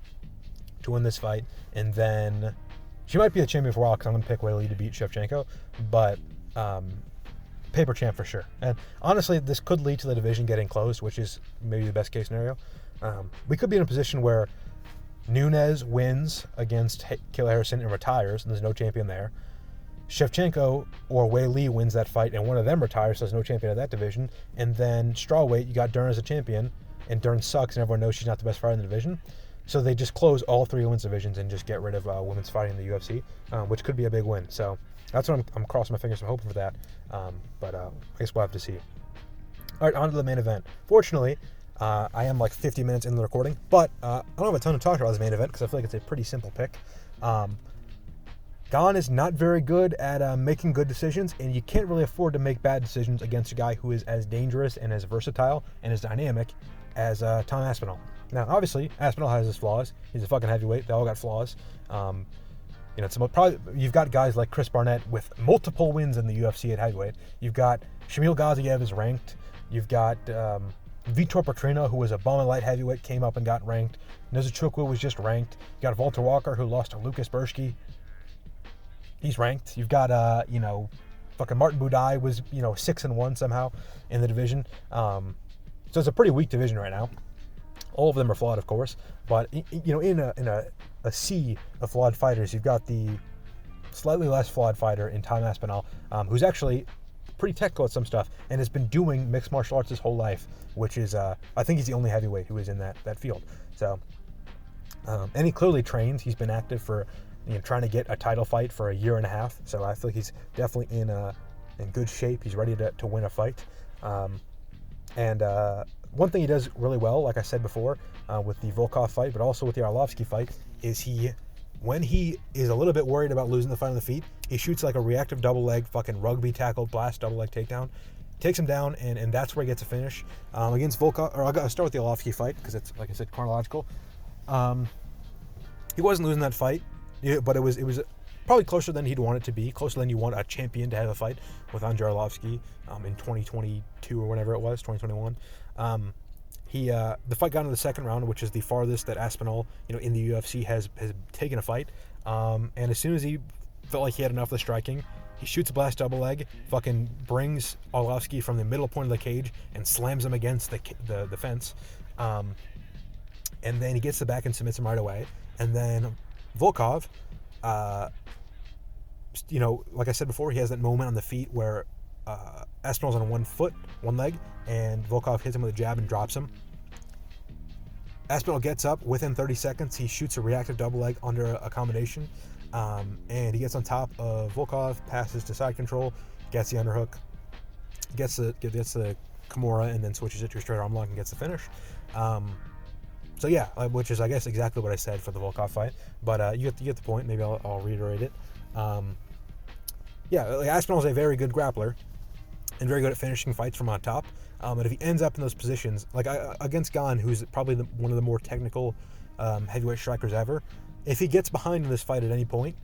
[SPEAKER 1] to win this fight, and then she might be the champion for a while because I'm going to pick Weili to beat Shevchenko, but paper champ for sure. And honestly, this could lead to the division getting closed, which is maybe the best case scenario. We could be in a position where Nunes wins against Kayla Harrison and retires, and there's no champion there. Shevchenko or Wei Li wins that fight, and one of them retires, so there's no champion of that division. And then strawweight, you got Dern as a champion, and Dern sucks, and everyone knows she's not the best fighter in the division. So they just close all three women's divisions and just get rid of women's fighting in the UFC, which could be a big win. So that's what I'm crossing my fingers. I'm hoping for that. But I guess we'll have to see. All right, on to the main event. Fortunately, I am like 50 minutes into the recording, but I don't have a ton to talk about this main event because I feel like it's a pretty simple pick. Gane is not very good at making good decisions, and you can't really afford to make bad decisions against a guy who is as dangerous and as versatile and as dynamic as Tom Aspinall. Now, obviously, Aspinall has his flaws. He's a fucking heavyweight. They all got flaws. Probably you've got guys like Chris Barnett with multiple wins in the UFC at heavyweight. You've got Shamil Gaziev is ranked. You've got Vitor Petrino, who was a bum at light heavyweight, came up and got ranked. Nezuchukwu was just ranked. You got Valter Walker, who lost to Lucas Burski. He's ranked. You've got fucking Martin Budai was 6-1 somehow in the division. So it's a pretty weak division right now. All of them are flawed, of course, but in a sea of flawed fighters, you've got the slightly less flawed fighter in Tom Aspinall, who's actually pretty technical at some stuff and has been doing mixed martial arts his whole life, which is I think he's the only heavyweight who is in that field. So, and he clearly trains. He's been active for trying to get a title fight for a year and a half. So I feel like he's definitely in good shape. He's ready to win a fight. One thing he does really well, like I said before, with the Volkov fight, but also with the Arlovsky fight, is when he is a little bit worried about losing the fight on the feet, he shoots like a reactive double leg, fucking rugby tackle, blast double leg takedown, takes him down, and that's where he gets a finish. Against Volkov, or I'll start with the Arlovsky fight, because it's, like I said, chronological. He wasn't losing that fight, but it was probably closer than he'd want it to be, closer than you want a champion to have a fight with Andrei Arlovsky in 2022 or whenever it was, 2021. The fight got into the second round, which is the farthest that Aspinall, in the UFC has taken a fight. And as soon as he felt like he had enough of the striking, he shoots a blast double leg, fucking brings Arlovsky from the middle point of the cage and slams him against the fence. And then he gets the back and submits him right away. And then Volkov, like I said before, he has that moment on the feet where Aspinall's on one leg, and Volkov hits him with a jab and drops him. Aspinall gets up within 30 seconds. He shoots a reactive double leg under a combination, and he gets on top of Volkov, passes to side control, gets the underhook, gets the Kimura, and then switches it to a straight arm lock and gets the finish. Which is, I guess, exactly what I said for the Volkov fight, but you get the point. Maybe I'll reiterate it. Aspinall's a very good grappler and very good at finishing fights from on top. And if he ends up in those positions, like against Gane, who's probably one of the more technical heavyweight strikers ever, if he gets behind in this fight at any point,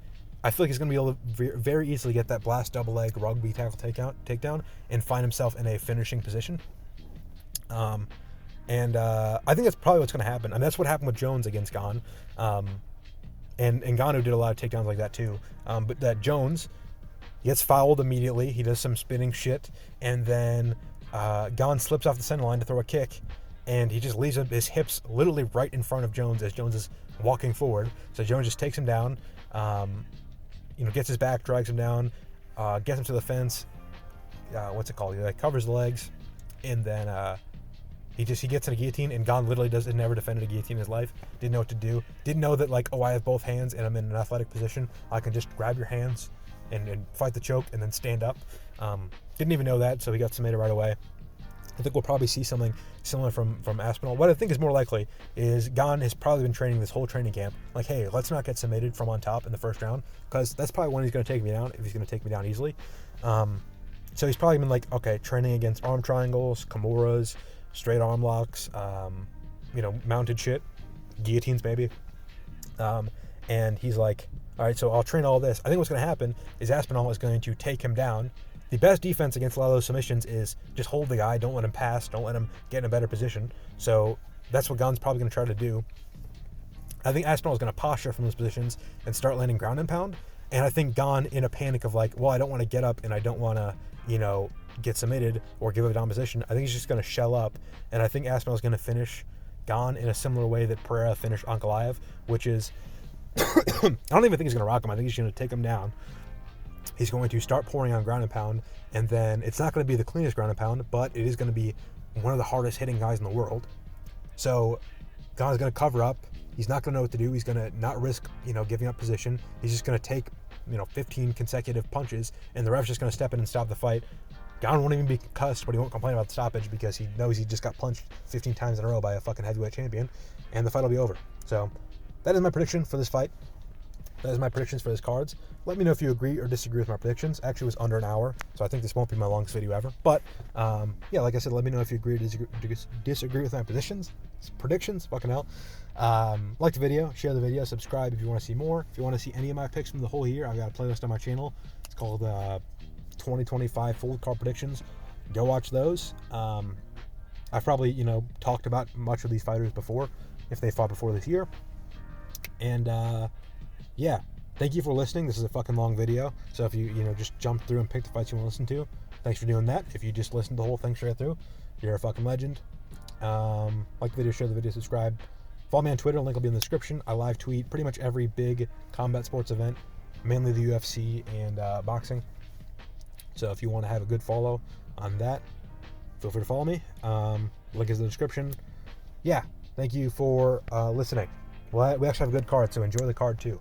[SPEAKER 1] I feel like he's going to be able to very easily get that blast double leg rugby tackle takedown and find himself in a finishing position. I think that's probably what's going to happen. And that's what happened with Jones against Gane. And Ngannou did a lot of takedowns like that too. But that Jones gets fouled immediately. He does some spinning shit. And then Gane slips off the center line to throw a kick. And he just leaves his hips literally right in front of Jones as Jones is walking forward. So Jones just takes him down, gets his back, drags him down, gets him to the fence. He covers the legs. And then he gets in a guillotine, and Gane literally never defended a guillotine in his life. Didn't know what to do. Didn't know that, I have both hands and I'm in an athletic position. I can just grab your hands and fight the choke and then stand up. Didn't even know that, so he got submitted right away. I think we'll probably see something similar from Aspinall. What I think is more likely is Gane has probably been training this whole training camp. Like, hey, let's not get submitted from on top in the first round, because that's probably when he's going to take me down, if he's going to take me down easily. So he's probably been, training against arm triangles, Kimuras, straight arm locks, mounted shit, guillotines maybe. And he's like, all right, so I'll train all this. I think what's going to happen is Aspinall is going to take him down. The best defense against a lot of those submissions is just hold the guy, don't let him pass, don't let him get in a better position. So that's what Gane's probably going to try to do. I think Aspinall is going to posture from those positions and start landing ground and pound. And I think Gane, in a panic of I don't want to get up and I don't want to, get submitted or give up a down position. I think he's just going to shell up, and I think Aspinall is going to finish Gane in a similar way that Pereira finished Ankalaev, which is I don't even think he's going to rock him. I think he's going to take him down. He's going to start pouring on ground and pound, and then it's not going to be the cleanest ground and pound, but it is going to be one of the hardest hitting guys in the world. So Gane's going to cover up. He's not going to know what to do. He's going to not risk, giving up position. He's just going to take, 15 consecutive punches, and the ref's just going to step in and stop the fight. Gane won't even be concussed, but he won't complain about the stoppage because he knows he just got punched 15 times in a row by a fucking heavyweight champion, and the fight will be over. So that is my prediction for this fight. That is my predictions for this cards. Let me know if you agree or disagree with my predictions. Actually, it was under an hour, so I think this won't be my longest video ever. But, like I said, let me know if you agree or disagree with my predictions. Fucking hell. Like the video, share the video, subscribe if you want to see more. If you want to see any of my picks from the whole year, I've got a playlist on my channel. It's called 2025 Full Card Predictions. Go watch those. I've probably, talked about much of these fighters before, if they fought before this year. And, yeah, thank you for listening. This is a fucking long video, so if you just jump through and pick the fights you want to listen to, thanks for doing that. If you just listened to the whole thing straight through, you're a fucking legend. Like the video, share the video, subscribe. Follow me on Twitter, link will be in the description. I live tweet pretty much every big combat sports event, mainly the UFC and boxing. So if you want to have a good follow on that, feel free to follow me. Link is in the description. Yeah, thank you for listening. Well, we actually have a good card, so enjoy the card too.